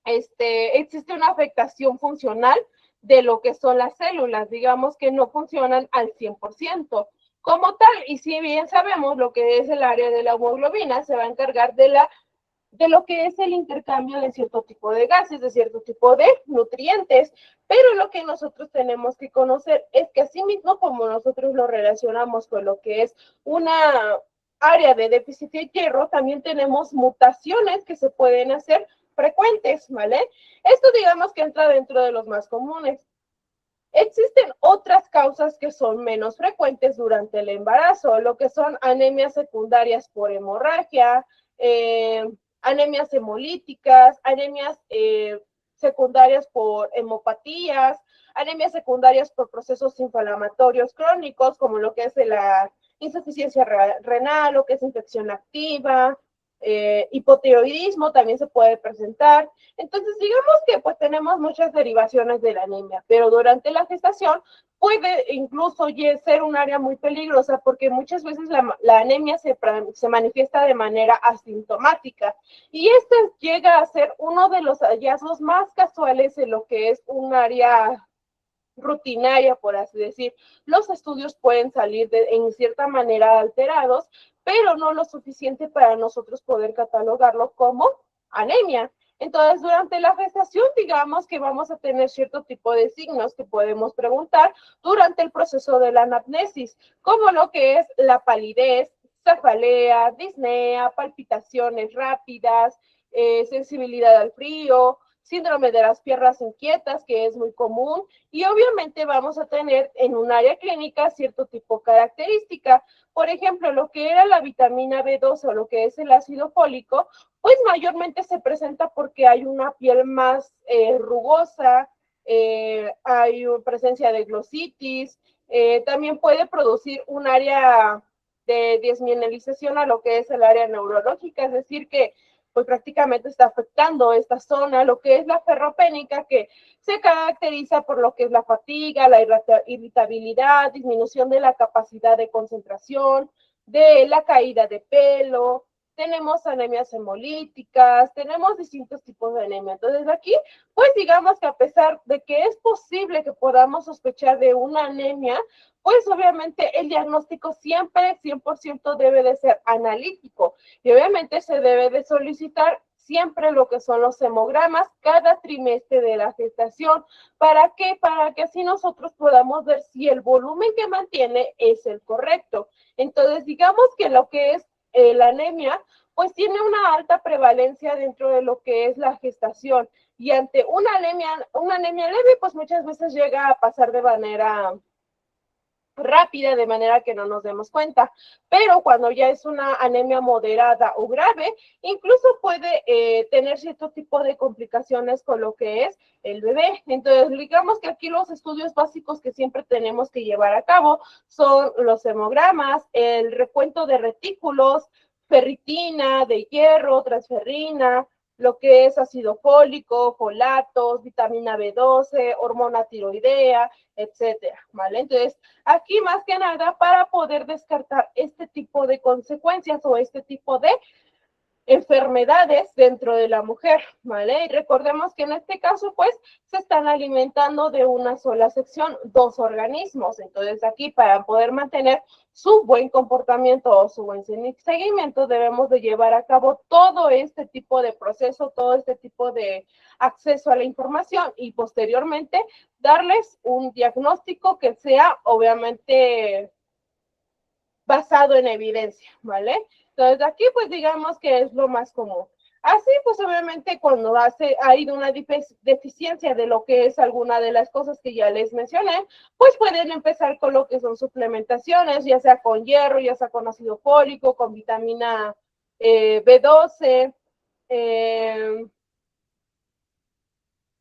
A: existe una afectación funcional de lo que son las células, digamos que no funcionan al 100%. Como tal, y si bien sabemos lo que es el área de la hemoglobina, se va a encargar de lo que es el intercambio de cierto tipo de gases, de cierto tipo de nutrientes, pero lo que nosotros tenemos que conocer es que así mismo como nosotros lo relacionamos con lo que es una área de déficit de hierro, también tenemos mutaciones que se pueden hacer frecuentes, ¿vale? Esto digamos que entra dentro de los más comunes. Existen otras causas que son menos frecuentes durante el embarazo, lo que son anemias secundarias por hemorragia, anemias hemolíticas, anemias secundarias por hemopatías, anemias secundarias por procesos inflamatorios crónicos, como lo que es la insuficiencia renal, lo que es infección activa, hipotiroidismo también se puede presentar. Entonces, digamos que pues tenemos muchas derivaciones de la anemia, pero durante la gestación puede incluso ser un área muy peligrosa porque muchas veces la anemia se manifiesta de manera asintomática y este llega a ser uno de los hallazgos más casuales en lo que es un área rutinaria, por así decir. Los estudios pueden salir en cierta manera alterados, pero no lo suficiente para nosotros poder catalogarlo como anemia. Entonces, durante la gestación, digamos que vamos a tener cierto tipo de signos que podemos preguntar durante el proceso de la anamnesis, como lo que es la palidez, cefalea, disnea, palpitaciones rápidas, sensibilidad al frío, síndrome de las piernas inquietas, que es muy común, y obviamente vamos a tener en un área clínica cierto tipo de característica. Por ejemplo, lo que era la vitamina B12 o lo que es el ácido fólico, pues mayormente se presenta porque hay una piel más rugosa, hay presencia de glositis, también puede producir un área de desmineralización a lo que es el área neurológica, es decir, que pues prácticamente está afectando esta zona, lo que es la ferropénica, que se caracteriza por lo que es la fatiga, la irritabilidad, disminución de la capacidad de concentración, de la caída de pelo, tenemos anemias hemolíticas, tenemos distintos tipos de anemia. Entonces aquí, pues digamos que a pesar de que es posible que podamos sospechar de una anemia, pues obviamente el diagnóstico siempre 100% debe de ser analítico y obviamente se debe de solicitar siempre lo que son los hemogramas cada trimestre de la gestación. ¿Para qué? Para que así nosotros podamos ver si el volumen que mantiene es el correcto. Entonces, digamos que lo que es la anemia, pues tiene una alta prevalencia dentro de lo que es la gestación. Y ante una anemia leve, pues muchas veces llega a pasar de manera rápida, de manera que no nos demos cuenta, pero cuando ya es una anemia moderada o grave, incluso puede tener cierto tipo de complicaciones con lo que es el bebé. Entonces, digamos que aquí los estudios básicos que siempre tenemos que llevar a cabo son los hemogramas, el recuento de retículos, ferritina, de hierro, transferrina, lo que es ácido fólico, folatos, vitamina B12, hormona tiroidea, etcétera, ¿vale? Entonces, aquí más que nada para poder descartar este tipo de consecuencias o este tipo de enfermedades dentro de la mujer, ¿vale? Y recordemos que en este caso, pues, se están alimentando de una sola sección, dos organismos. Entonces, aquí para poder mantener su buen comportamiento o su buen seguimiento, debemos de llevar a cabo todo este tipo de proceso, todo este tipo de acceso a la información y posteriormente darles un diagnóstico que sea, obviamente, basado en evidencia, ¿vale? Entonces, aquí pues digamos que es lo más común. Así pues obviamente cuando hay una deficiencia de lo que es alguna de las cosas que ya les mencioné, pues pueden empezar con lo que son suplementaciones, ya sea con hierro, ya sea con ácido fólico, con vitamina B12,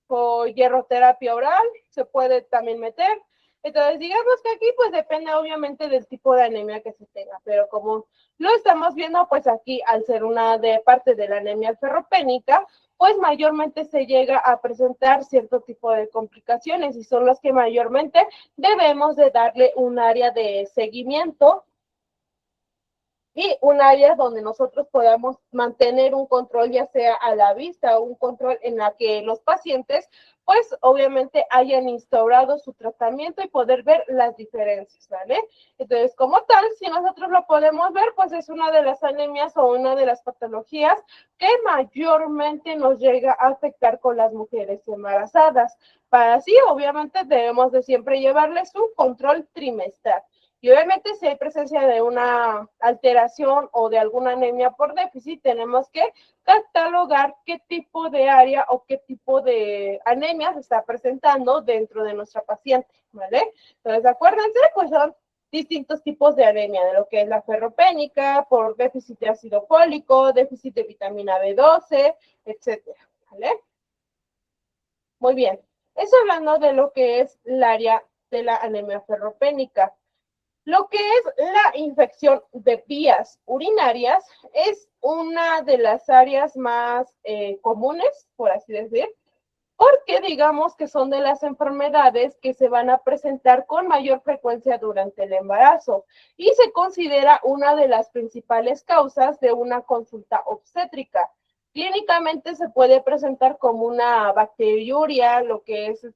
A: o hierroterapia oral, se puede también meter. Entonces, digamos que aquí pues depende obviamente del tipo de anemia que se tenga, pero como lo estamos viendo, pues aquí al ser una de parte de la anemia ferropénica, pues mayormente se llega a presentar cierto tipo de complicaciones y son las que mayormente debemos de darle un área de seguimiento y un área donde nosotros podamos mantener un control, ya sea a la vista o un control en la que los pacientes, pues obviamente hayan instaurado su tratamiento y poder ver las diferencias, ¿vale? Entonces, como tal, si nosotros lo podemos ver, pues es una de las anemias o una de las patologías que mayormente nos llega a afectar con las mujeres embarazadas. Para así, obviamente, debemos de siempre llevarles un control trimestral. Y obviamente si hay presencia de una alteración o de alguna anemia por déficit, tenemos que catalogar qué tipo de área o qué tipo de anemia se está presentando dentro de nuestra paciente, ¿vale? Entonces, acuérdense, pues son distintos tipos de anemia, de lo que es la ferropénica, por déficit de ácido fólico, déficit de vitamina B12, etcétera, ¿vale? Muy bien. Eso hablando de lo que es el área de la anemia ferropénica. Lo que es la infección de vías urinarias es una de las áreas más comunes, por así decir, porque digamos que son de las enfermedades que se van a presentar con mayor frecuencia durante el embarazo y se considera una de las principales causas de una consulta obstétrica. Clínicamente se puede presentar como una bacteriuria, lo que es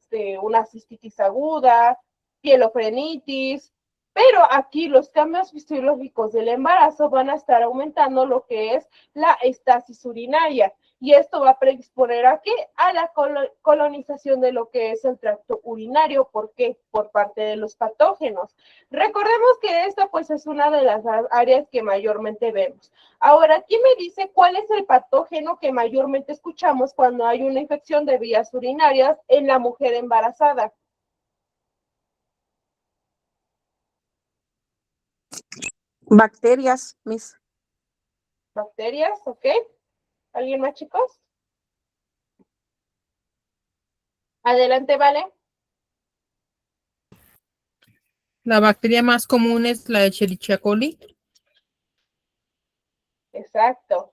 A: una cistitis aguda, pielofrenitis, pero aquí los cambios fisiológicos del embarazo van a estar aumentando lo que es la estasis urinaria. Y esto va a predisponer a qué? A la colonización de lo que es el tracto urinario. ¿Por qué? Por parte de los patógenos. Recordemos que esta pues es una de las áreas que mayormente vemos. Ahora, aquí me dice cuál es el patógeno que mayormente escuchamos cuando hay una infección de vías urinarias en la mujer embarazada.
B: Bacterias, mis.
A: Bacterias, ¿ok? ¿Alguien más, chicos? Adelante, vale.
D: La bacteria más común es la Escherichia coli.
A: Exacto.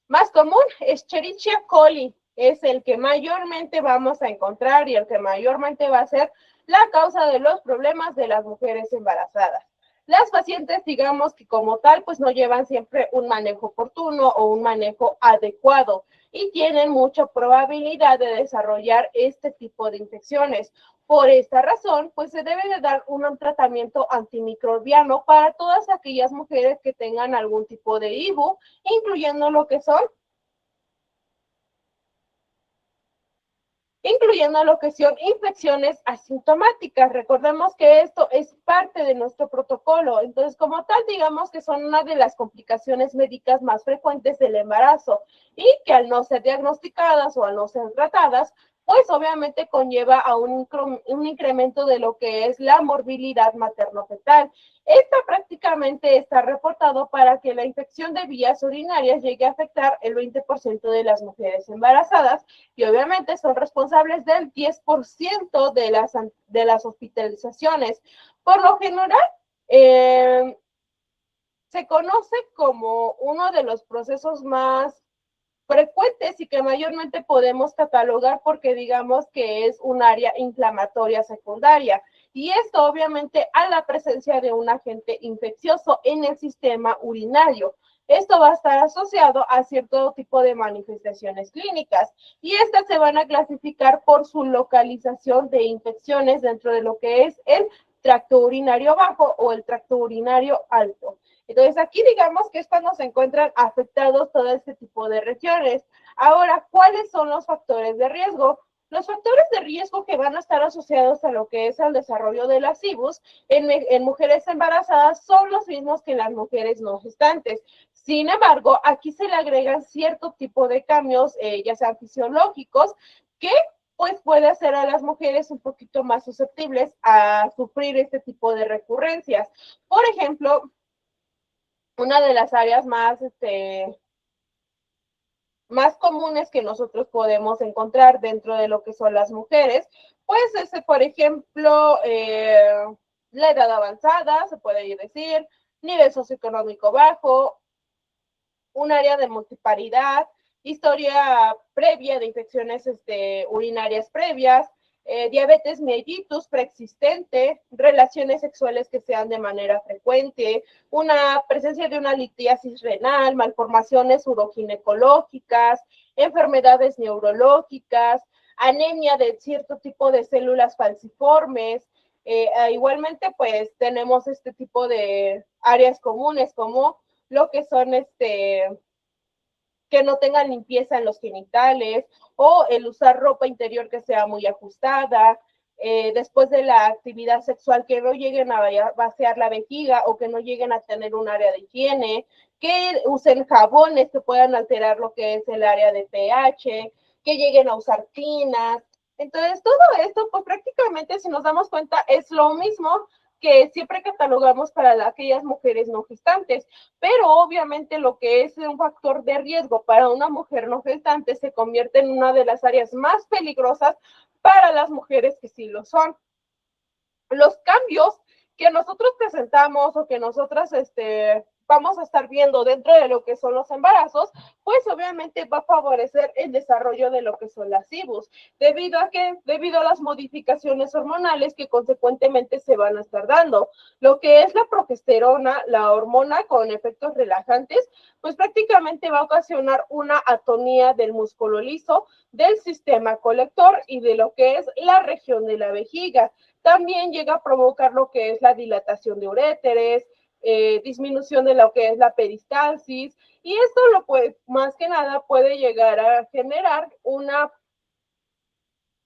A: Más común, Escherichia coli, es el que mayormente vamos a encontrar y el que mayormente va a ser la causa de los problemas de las mujeres embarazadas. Las pacientes, digamos que como tal, pues no llevan siempre un manejo oportuno o un manejo adecuado y tienen mucha probabilidad de desarrollar este tipo de infecciones. Por esta razón, pues se debe de dar un tratamiento antimicrobiano para todas aquellas mujeres que tengan algún tipo de IBU, incluyendo lo que son infecciones asintomáticas. Recordemos que esto es parte de nuestro protocolo. Entonces, como tal, digamos que son una de las complicaciones médicas más frecuentes del embarazo y que al no ser diagnosticadas o al no ser tratadas, pues obviamente conlleva a un incremento de lo que es la morbilidad materno-fetal. Esta prácticamente está reportado para que la infección de vías urinarias llegue a afectar el 20% de las mujeres embarazadas y obviamente son responsables del 10% de las hospitalizaciones. Por lo general, se conoce como uno de los procesos más frecuentes y que mayormente podemos catalogar porque digamos que es un área inflamatoria secundaria. Y esto obviamente a la presencia de un agente infeccioso en el sistema urinario. Esto va a estar asociado a cierto tipo de manifestaciones clínicas y estas se van a clasificar por su localización de infecciones dentro de lo que es el tracto urinario bajo o el tracto urinario alto. Entonces, aquí digamos que es cuando se encuentran afectados todo este tipo de regiones. Ahora, ¿cuáles son los factores de riesgo? Los factores de riesgo que van a estar asociados a lo que es el desarrollo de las IBUs en mujeres embarazadas son los mismos que en las mujeres no gestantes. Sin embargo, aquí se le agregan cierto tipo de cambios, ya sean fisiológicos, que pues puede hacer a las mujeres un poquito más susceptibles a sufrir este tipo de recurrencias. Por ejemplo, una de las áreas más más comunes que nosotros podemos encontrar dentro de lo que son las mujeres, pues por ejemplo, la edad avanzada, se puede decir, nivel socioeconómico bajo, un área de multiparidad, historia previa de infecciones urinarias previas, diabetes mellitus preexistente, relaciones sexuales que sean de manera frecuente, una presencia de una litiasis renal, malformaciones uroginecológicas, enfermedades neurológicas, anemia de cierto tipo de células falciformes. Igualmente, pues tenemos este tipo de áreas comunes como lo que son que no tengan limpieza en los genitales o el usar ropa interior que sea muy ajustada, después de la actividad sexual que no lleguen a vaciar la vejiga o que no lleguen a tener un área de higiene, que usen jabones que puedan alterar lo que es el área de pH, que lleguen a usar tinas. Entonces, todo esto, pues prácticamente, si nos damos cuenta, es lo mismo que siempre catalogamos para aquellas mujeres no gestantes, pero obviamente lo que es un factor de riesgo para una mujer no gestante se convierte en una de las áreas más peligrosas para las mujeres que sí lo son. Los cambios que nosotros presentamos o que nosotras vamos a estar viendo dentro de lo que son los embarazos, pues obviamente va a favorecer el desarrollo de lo que son las IBUs, debido a las modificaciones hormonales que consecuentemente se van a estar dando. Lo que es la progesterona, la hormona con efectos relajantes, pues prácticamente va a ocasionar una atonía del músculo liso, del sistema colector y de lo que es la región de la vejiga. También llega a provocar lo que es la dilatación de uréteres, disminución de lo que es la peristalsis, y esto más que nada puede llegar a generar una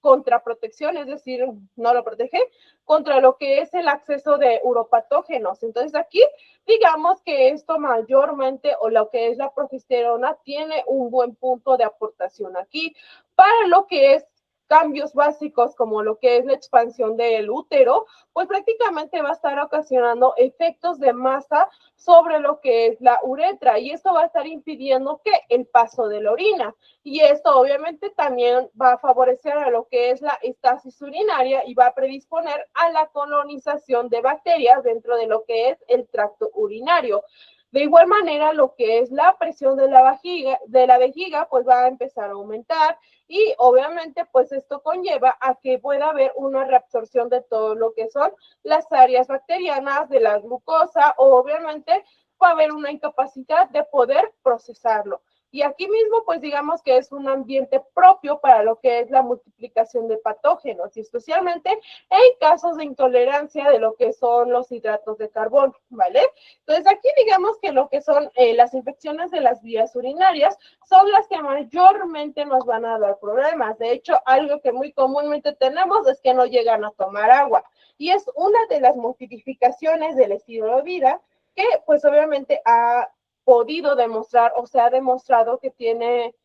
A: contraprotección, es decir, no lo protege contra lo que es el acceso de uropatógenos. Entonces aquí digamos que esto mayormente o lo que es la progesterona tiene un buen punto de aportación aquí para lo que es cambios básicos como lo que es la expansión del útero, pues prácticamente va a estar ocasionando efectos de masa sobre lo que es la uretra y esto va a estar impidiendo que el paso de la orina. Y esto obviamente también va a favorecer a lo que es la estasis urinaria y va a predisponer a la colonización de bacterias dentro de lo que es el tracto urinario. De igual manera, lo que es la presión de la vejiga, pues va a empezar a aumentar y obviamente pues esto conlleva a que pueda haber una reabsorción de todo lo que son las áreas bacterianas de la glucosa o obviamente va a haber una incapacidad de poder procesarlo. Y aquí mismo, pues digamos que es un ambiente propio para lo que es la multiplicación de patógenos y especialmente en casos de intolerancia de lo que son los hidratos de carbono, ¿vale? Entonces aquí digamos que lo que son las infecciones de las vías urinarias son las que mayormente nos van a dar problemas. De hecho, algo que muy comúnmente tenemos es que no llegan a tomar agua y es una de las modificaciones del estilo de vida que pues obviamente ha podido demostrar o se ha demostrado que tiene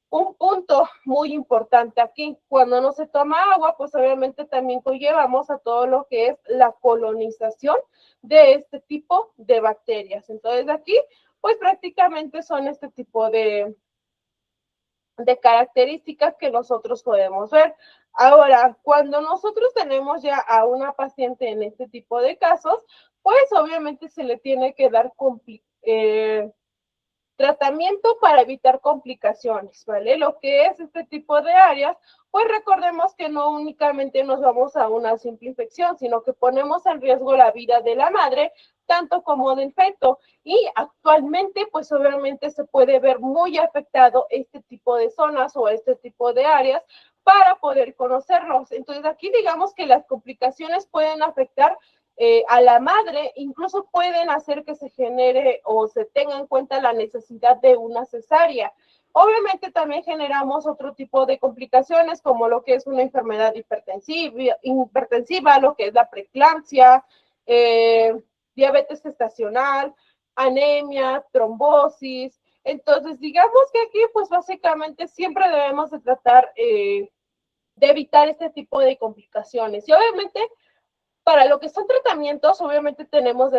A: un punto muy importante aquí. Cuando no se toma agua, pues obviamente también conllevamos a todo lo que es la colonización de este tipo de bacterias. Entonces aquí, pues prácticamente son este tipo de características que nosotros podemos ver. Ahora, cuando nosotros tenemos ya a una paciente en este tipo de casos, pues obviamente se le tiene que dar tratamiento para evitar complicaciones, ¿vale? Lo que es este tipo de áreas, pues recordemos que no únicamente nos vamos a una simple infección, sino que ponemos en riesgo la vida de la madre, tanto como del feto. Y actualmente, pues obviamente se puede ver muy afectado este tipo de zonas o este tipo de áreas para poder conocerlos. Entonces aquí digamos que las complicaciones pueden afectar a la madre, incluso pueden hacer que se genere o se tenga en cuenta la necesidad de una cesárea. Obviamente también generamos otro tipo de complicaciones como lo que es una enfermedad hipertensiva, lo que es la preeclampsia, diabetes gestacional, anemia, trombosis. Entonces, digamos que aquí, pues básicamente siempre debemos de tratar de evitar este tipo de complicaciones. Y obviamente para lo que son tratamientos, obviamente tenemos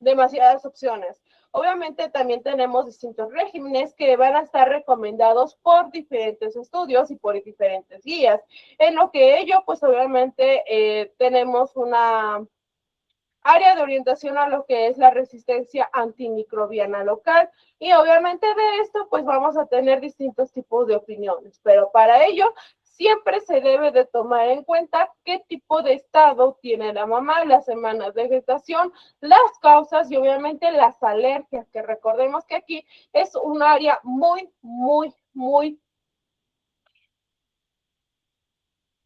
A: demasiadas opciones. Obviamente también tenemos distintos regímenes que van a estar recomendados por diferentes estudios y por diferentes guías. En lo que ello, pues obviamente tenemos una área de orientación a lo que es la resistencia antimicrobiana local. Y obviamente de esto, pues vamos a tener distintos tipos de opiniones, pero para ello siempre se debe de tomar en cuenta qué tipo de estado tiene la mamá, las semanas de gestación, las causas y obviamente las alergias, que recordemos que aquí es un área muy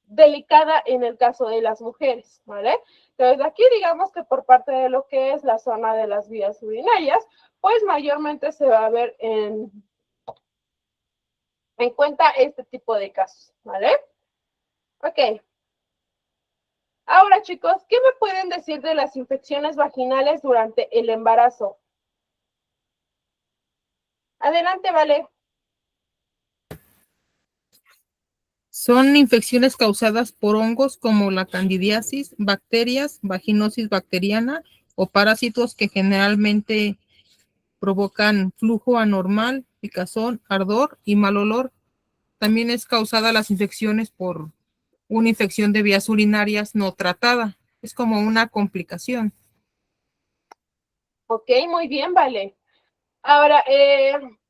A: delicada en el caso de las mujeres, ¿vale? Entonces aquí digamos que por parte de lo que es la zona de las vías urinarias, pues mayormente se va a ver en cuenta este tipo de casos, ¿vale? Ok. Ahora, chicos, ¿qué me pueden decir de las infecciones vaginales durante el embarazo? Adelante, Vale.
D: Son infecciones causadas por hongos como la candidiasis, bacterias, vaginosis bacteriana o parásitos que generalmente provocan flujo anormal, picazón, ardor y mal olor. También es causada las infecciones por una infección de vías urinarias no tratada. Es como una complicación.
A: Ok, muy bien, Vale. Ahora,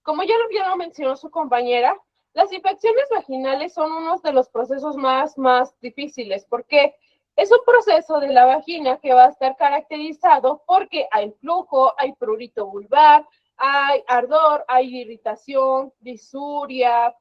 A: como ya lo mencionó su compañera, las infecciones vaginales son uno de los procesos más difíciles, porque es un proceso de la vagina que va a estar caracterizado porque hay flujo, hay prurito vulvar, hay ardor, hay irritación, disuria,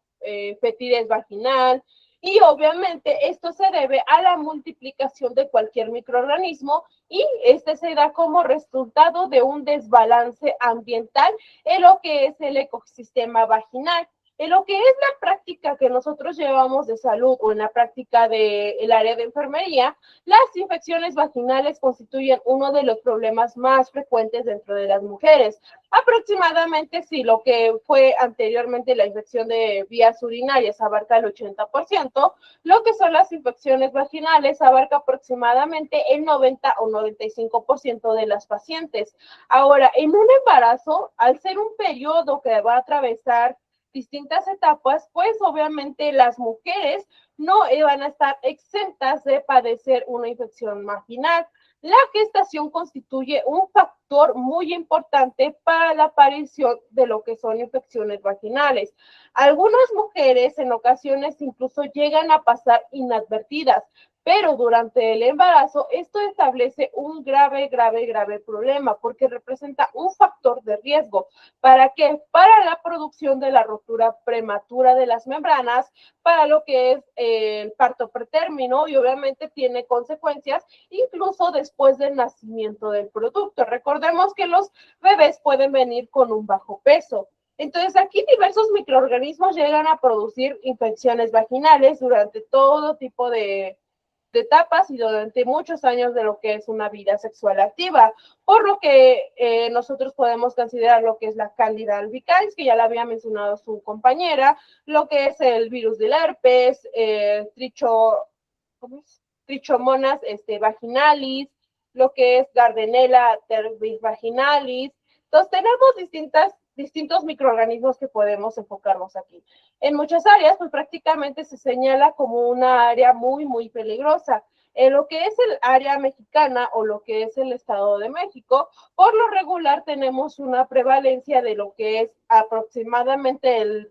A: fetidez vaginal, y obviamente esto se debe a la multiplicación de cualquier microorganismo y este se da como resultado de un desbalance ambiental en lo que es el ecosistema vaginal. En lo que es la práctica que nosotros llevamos de salud o en la práctica del área de enfermería, las infecciones vaginales constituyen uno de los problemas más frecuentes dentro de las mujeres. Aproximadamente, si lo que fue anteriormente la infección de vías urinarias abarca el 80%, lo que son las infecciones vaginales abarca aproximadamente el 90 o 95% de las pacientes. Ahora, en un embarazo, al ser un periodo que va a atravesar distintas etapas, pues obviamente las mujeres no van a estar exentas de padecer una infección vaginal. La gestación constituye un factor muy importante para la aparición de lo que son infecciones vaginales. Algunas mujeres en ocasiones incluso llegan a pasar inadvertidas, pero durante el embarazo esto establece un grave problema porque representa un factor de riesgo. ¿Para qué? Para la producción de la rotura prematura de las membranas, para lo que es el parto pretérmino y obviamente tiene consecuencias incluso después del nacimiento del producto. Recordemos que los bebés pueden venir con un bajo peso. Entonces, aquí diversos microorganismos llegan a producir infecciones vaginales durante todo tipo de etapas y durante muchos años de lo que es una vida sexual activa, por lo que nosotros podemos considerar lo que es la Candida albicans, que ya la había mencionado su compañera, lo que es el virus del herpes, trichomonas vaginalis, lo que es Gardnerella vaginalis. Entonces tenemos distintos microorganismos que podemos enfocarnos aquí. En muchas áreas, pues prácticamente se señala como una área muy peligrosa. En lo que es el área mexicana o lo que es el Estado de México, por lo regular tenemos una prevalencia de lo que es aproximadamente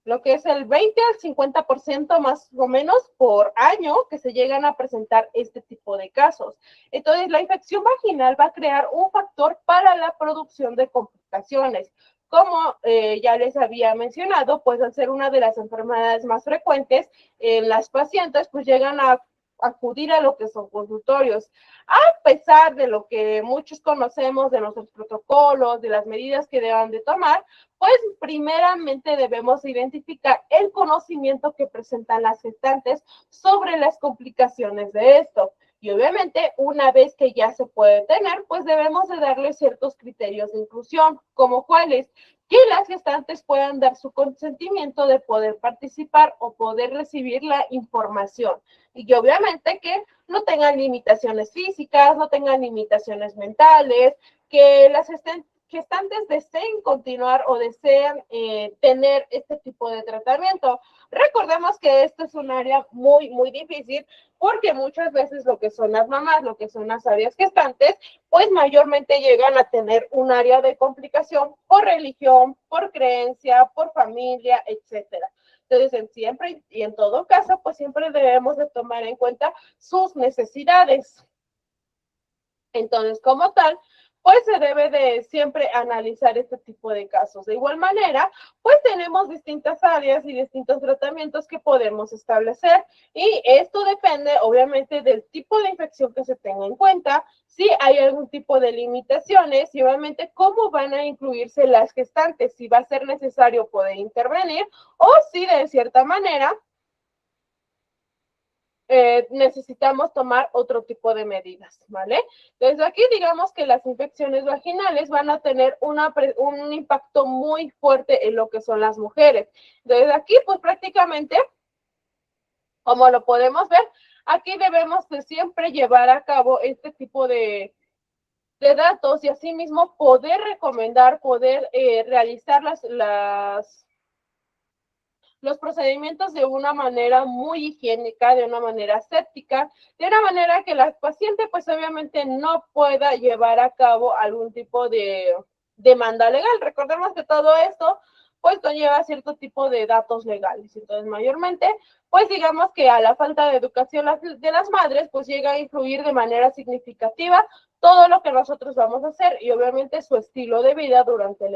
A: lo que es el 20 al 50% más o menos por año que se llegan a presentar este tipo de casos. Entonces, la infección vaginal va a crear un factor para la producción de complicaciones. Como ya les había mencionado, pues al ser una de las enfermedades más frecuentes en las pacientes, pues llegan a acudir a lo que son consultorios. A pesar de lo que muchos conocemos de nuestros protocolos, de las medidas que deban de tomar, pues primeramente debemos identificar el conocimiento que presentan las gestantes sobre las complicaciones de esto. Y obviamente, una vez que ya se puede tener, pues debemos de darle ciertos criterios de inclusión, como cuáles, que las gestantes puedan dar su consentimiento de poder participar o poder recibir la información. Y obviamente que no tengan limitaciones físicas, no tengan limitaciones mentales, que las gestantes deseen continuar o deseen tener este tipo de tratamiento. Recordemos que esto es un área muy, muy difícil porque muchas veces lo que son las mamás, lo que son las áreas gestantes, pues mayormente llegan a tener un área de complicación por religión, por creencia, por familia, etcétera. Entonces, siempre y en todo caso, pues siempre debemos de tomar en cuenta sus necesidades. Entonces, como tal, pues se debe de siempre analizar este tipo de casos. De igual manera, pues tenemos distintas áreas y distintos tratamientos que podemos establecer y esto depende obviamente del tipo de infección que se tenga en cuenta, si hay algún tipo de limitaciones y obviamente cómo van a incluirse las gestantes, si va a ser necesario poder intervenir o si de cierta manera necesitamos tomar otro tipo de medidas, ¿vale? Entonces aquí digamos que las infecciones vaginales van a tener un impacto muy fuerte en lo que son las mujeres. Entonces aquí pues prácticamente, como lo podemos ver, aquí debemos de siempre llevar a cabo este tipo de datos y asimismo poder recomendar, poder realizar los procedimientos de una manera muy higiénica, de una manera aséptica, de una manera que la paciente pues obviamente no pueda llevar a cabo algún tipo de demanda legal. Recordemos que todo esto pues conlleva cierto tipo de datos legales. Entonces, mayormente, pues digamos que a la falta de educación de las madres, pues llega a influir de manera significativa todo lo que nosotros vamos a hacer y obviamente su estilo de vida durante el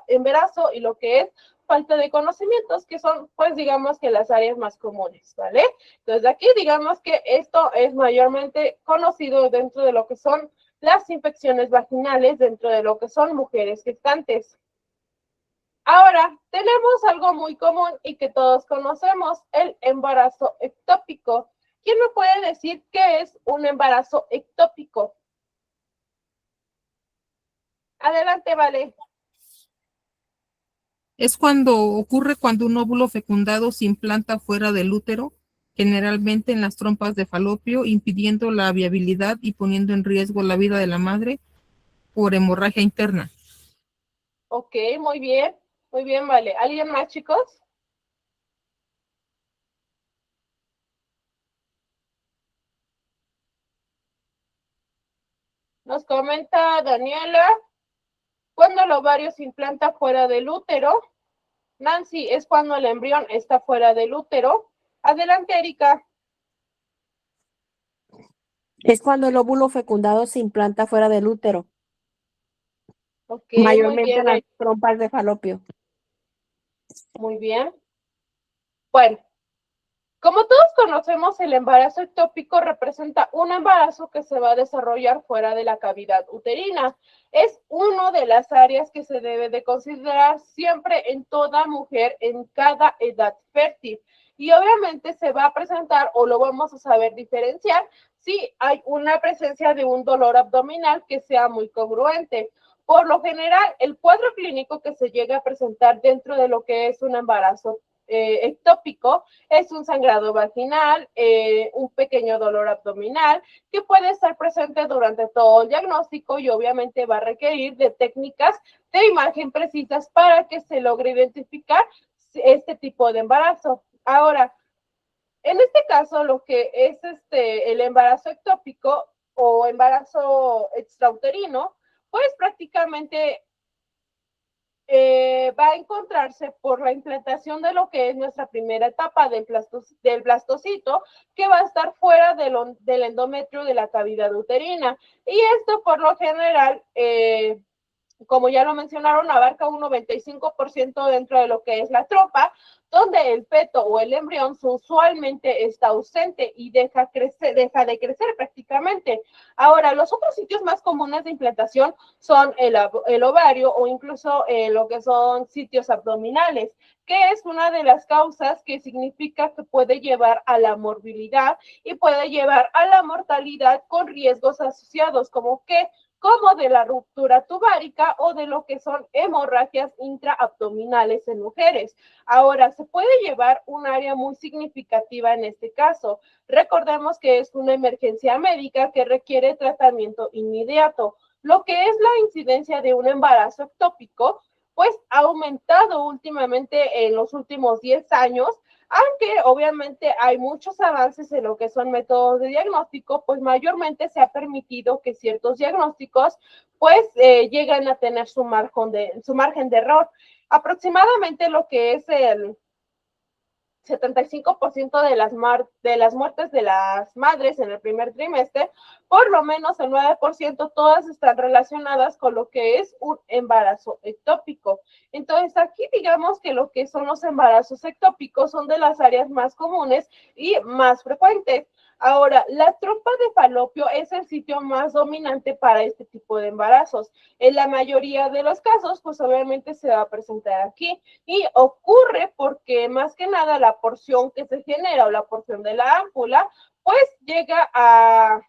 A: embarazo y lo que es falta de conocimientos, que son, pues, digamos que las áreas más comunes, ¿vale? Entonces, aquí digamos que esto es mayormente conocido dentro de lo que son las infecciones vaginales, dentro de lo que son mujeres gestantes. Ahora, tenemos algo muy común y que todos conocemos, el embarazo ectópico. ¿Quién me puede decir qué es un embarazo ectópico? Adelante, Vale.
D: Es ocurre cuando un óvulo fecundado se implanta fuera del útero, generalmente en las trompas de falopio, impidiendo la viabilidad y poniendo en riesgo la vida de la madre por hemorragia interna.
A: Ok, muy bien, Vale. ¿Alguien más, chicos? Nos comenta Daniela, cuando el ovario se implanta fuera del útero. Nancy, es cuando el embrión está fuera del útero. Adelante, Erika.
B: Es cuando el óvulo fecundado se implanta fuera del útero,
A: Ok, muy
B: mayormente
A: bien,
B: en las trompas de falopio.
A: muy bien. Bueno, como todos conocemos, el embarazo ectópico representa un embarazo que se va a desarrollar fuera de la cavidad uterina. Es una de las áreas que se debe de considerar siempre en toda mujer en cada edad fértil. Y obviamente se va a presentar o lo vamos a saber diferenciar si hay una presencia de un dolor abdominal que sea muy congruente. Por lo general, el cuadro clínico que se llega a presentar dentro de lo que es un embarazo ectópico es un sangrado vaginal, un pequeño dolor abdominal que puede estar presente durante todo el diagnóstico y obviamente va a requerir de técnicas de imagen precisas para que se logre identificar este tipo de embarazo. Ahora, en este caso, lo que es el embarazo ectópico o embarazo extrauterino, pues prácticamente va a encontrarse por la implantación de lo que es nuestra primera etapa del blastocito, que va a estar fuera del endometrio de la cavidad uterina. Y esto, por lo general, como ya lo mencionaron, abarca un 95% dentro de lo que es la trompa, donde el feto o el embrión usualmente está ausente y deja de crecer prácticamente. Ahora, los otros sitios más comunes de implantación son el ovario o incluso lo que son sitios abdominales, que es una de las causas que significa que puede llevar a la morbilidad y puede llevar a la mortalidad con riesgos asociados, como de la ruptura tubárica o de lo que son hemorragias intraabdominales en mujeres. Ahora, se puede llevar un área muy significativa en este caso. Recordemos que es una emergencia médica que requiere tratamiento inmediato. Lo que es la incidencia de un embarazo ectópico, pues ha aumentado últimamente en los últimos 10 años, aunque obviamente hay muchos avances en lo que son métodos de diagnóstico, pues mayormente se ha permitido que ciertos diagnósticos pues lleguen a tener su margen de error. Aproximadamente lo que es el 75% de las muertes de las madres en el primer trimestre, por lo menos el 9%, todas están relacionadas con lo que es un embarazo ectópico. Entonces, aquí digamos que lo que son los embarazos ectópicos son de las áreas más comunes y más frecuentes. Ahora, la trompa de falopio es el sitio más dominante para este tipo de embarazos. En la mayoría de los casos, pues obviamente se va a presentar aquí y ocurre porque más que nada la porción que se genera o la porción de la ámpula, pues llega a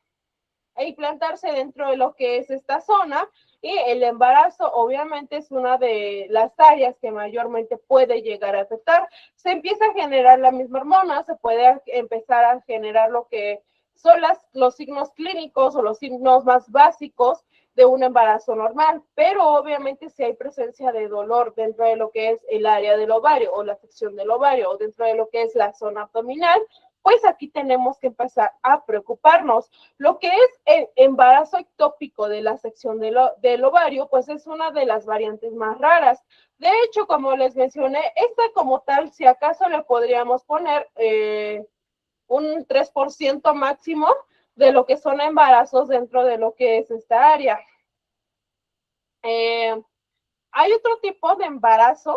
A: implantarse dentro de lo que es esta zona y el embarazo obviamente es una de las áreas que mayormente puede llegar a afectar. Se empieza a generar la misma hormona, se puede empezar a generar lo que son los signos clínicos o los signos más básicos de un embarazo normal, pero obviamente si hay presencia de dolor dentro de lo que es el área del ovario o la sección del ovario o dentro de lo que es la zona abdominal, pues aquí tenemos que empezar a preocuparnos. Lo que es el embarazo ectópico de la sección del ovario, pues es una de las variantes más raras. De hecho, como les mencioné, esta como tal, si acaso le podríamos poner un 3% máximo de lo que son embarazos dentro de lo que es esta área. Hay otro tipo de embarazo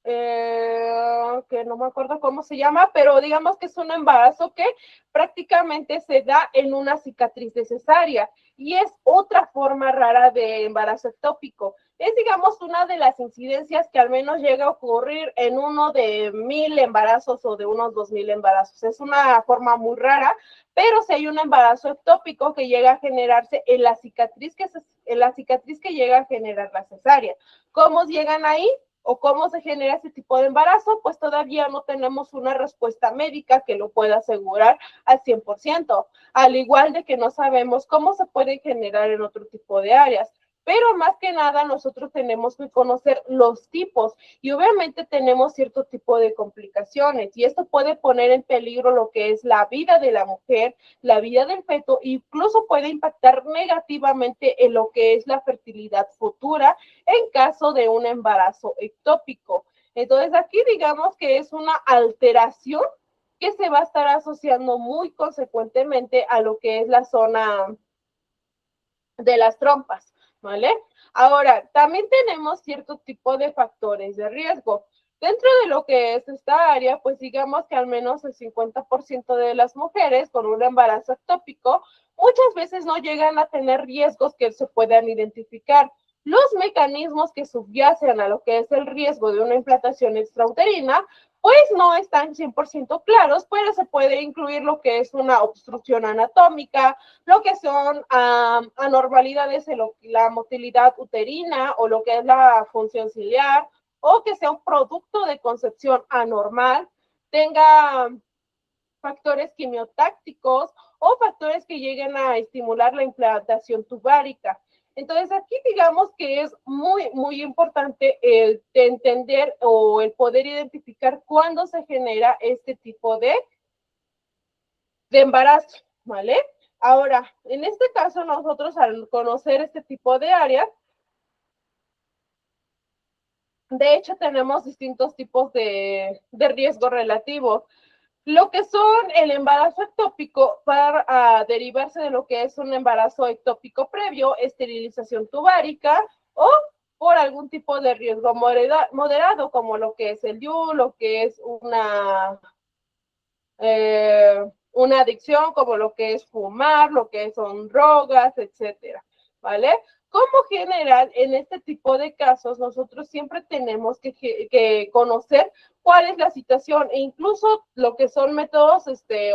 A: que no me acuerdo cómo se llama, pero digamos que es un embarazo que prácticamente se da en una cicatriz de cesárea y es otra forma rara de embarazo ectópico. Es, digamos, una de las incidencias que al menos llega a ocurrir en uno de 1000 embarazos o de unos 2000 embarazos. Es una forma muy rara, pero si hay un embarazo ectópico que llega a generarse en la cicatriz que llega a generar la cesárea. ¿Cómo llegan ahí? O cómo se genera ese tipo de embarazo, pues todavía no tenemos una respuesta médica que lo pueda asegurar al 100%, al igual de que no sabemos cómo se puede generar en otro tipo de áreas. Pero más que nada nosotros tenemos que conocer los tipos y obviamente tenemos cierto tipo de complicaciones y esto puede poner en peligro lo que es la vida de la mujer, la vida del feto, incluso puede impactar negativamente en lo que es la fertilidad futura en caso de un embarazo ectópico. Entonces aquí digamos que es una alteración que se va a estar asociando muy consecuentemente a lo que es la zona de las trompas, ¿vale? Ahora, también tenemos cierto tipo de factores de riesgo. Dentro de lo que es esta área, pues digamos que al menos el 50% de las mujeres con un embarazo ectópico muchas veces no llegan a tener riesgos que se puedan identificar. Los mecanismos que subyacen a lo que es el riesgo de una implantación extrauterina, pues no están 100% claros, pero se puede incluir lo que es una obstrucción anatómica, lo que son anormalidades en la motilidad uterina o lo que es la función ciliar, o que sea un producto de concepción anormal, tenga factores quimiotácticos o factores que lleguen a estimular la implantación tubárica. Entonces, aquí digamos que es muy, muy importante el entender o el poder identificar cuándo se genera este tipo de embarazo, ¿vale? Ahora, en este caso, nosotros al conocer este tipo de áreas, de hecho, tenemos distintos tipos de riesgo relativo. Lo que son el embarazo ectópico va a derivarse de lo que es un embarazo ectópico previo, esterilización tubárica o por algún tipo de riesgo moderado, como lo que es el DIU, lo que es una adicción, como lo que es fumar, lo que son drogas, etcétera, ¿vale? Como general, en este tipo de casos, nosotros siempre tenemos que conocer cuál es la situación e incluso lo que son métodos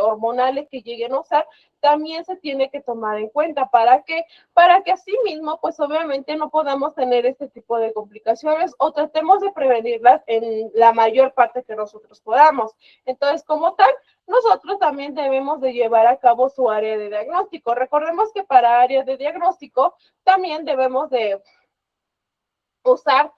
A: hormonales que lleguen a usar, también se tiene que tomar en cuenta. ¿Para qué? Para que así mismo, pues obviamente no podamos tener este tipo de complicaciones o tratemos de prevenirlas en la mayor parte que nosotros podamos. Entonces, como tal, nosotros también debemos de llevar a cabo su área de diagnóstico. Recordemos que para área de diagnóstico también debemos de usar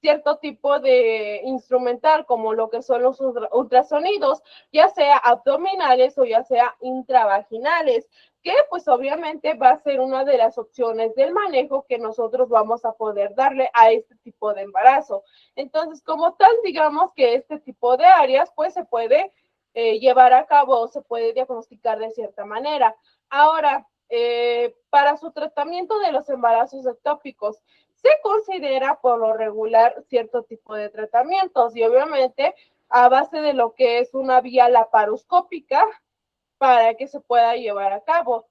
A: cierto tipo de instrumental, como lo que son los ultrasonidos, ya sea abdominales o ya sea intravaginales, que pues obviamente va a ser una de las opciones del manejo que nosotros vamos a poder darle a este tipo de embarazo. Entonces, como tal, digamos que este tipo de áreas pues se puede llevar a cabo o se puede diagnosticar de cierta manera. Ahora, para su tratamiento de los embarazos ectópicos, se considera por lo regular cierto tipo de tratamientos y obviamente a base de lo que es una vía laparoscópica para que se pueda llevar a cabo.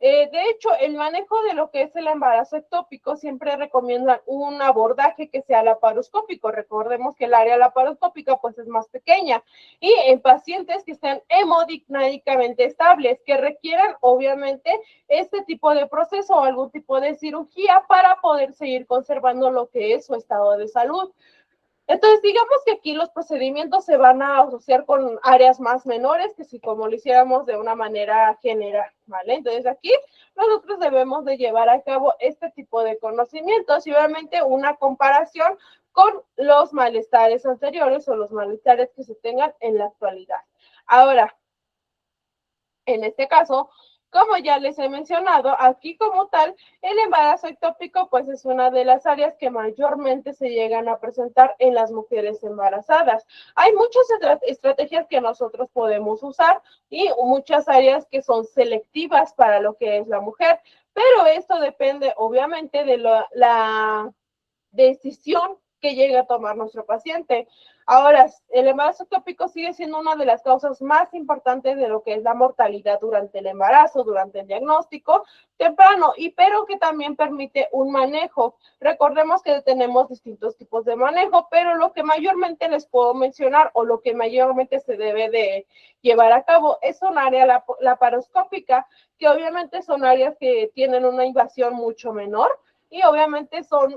A: De hecho, el manejo de lo que es el embarazo ectópico siempre recomiendan un abordaje que sea laparoscópico. Recordemos que el área laparoscópica pues es más pequeña y en pacientes que estén hemodinámicamente estables, que requieran obviamente este tipo de proceso o algún tipo de cirugía para poder seguir conservando lo que es su estado de salud. Entonces, digamos que aquí los procedimientos se van a asociar con áreas más menores que si como lo hiciéramos de una manera general, ¿vale? Entonces, aquí nosotros debemos de llevar a cabo este tipo de conocimientos y obviamente una comparación con los malestares anteriores o los malestares que se tengan en la actualidad. Ahora, en este caso, como ya les he mencionado, aquí como tal, el embarazo ectópico pues es una de las áreas que mayormente se llegan a presentar en las mujeres embarazadas. Hay muchas estrategias que nosotros podemos usar y muchas áreas que son selectivas para lo que es la mujer, pero esto depende obviamente de la decisión que llegue a tomar nuestro paciente. Ahora, el embarazo ectópico sigue siendo una de las causas más importantes de lo que es la mortalidad durante el embarazo, durante el diagnóstico temprano, pero que también permite un manejo. Recordemos que tenemos distintos tipos de manejo, pero lo que mayormente les puedo mencionar o lo que mayormente se debe de llevar a cabo es un área laparoscópica, que obviamente son áreas que tienen una invasión mucho menor y obviamente son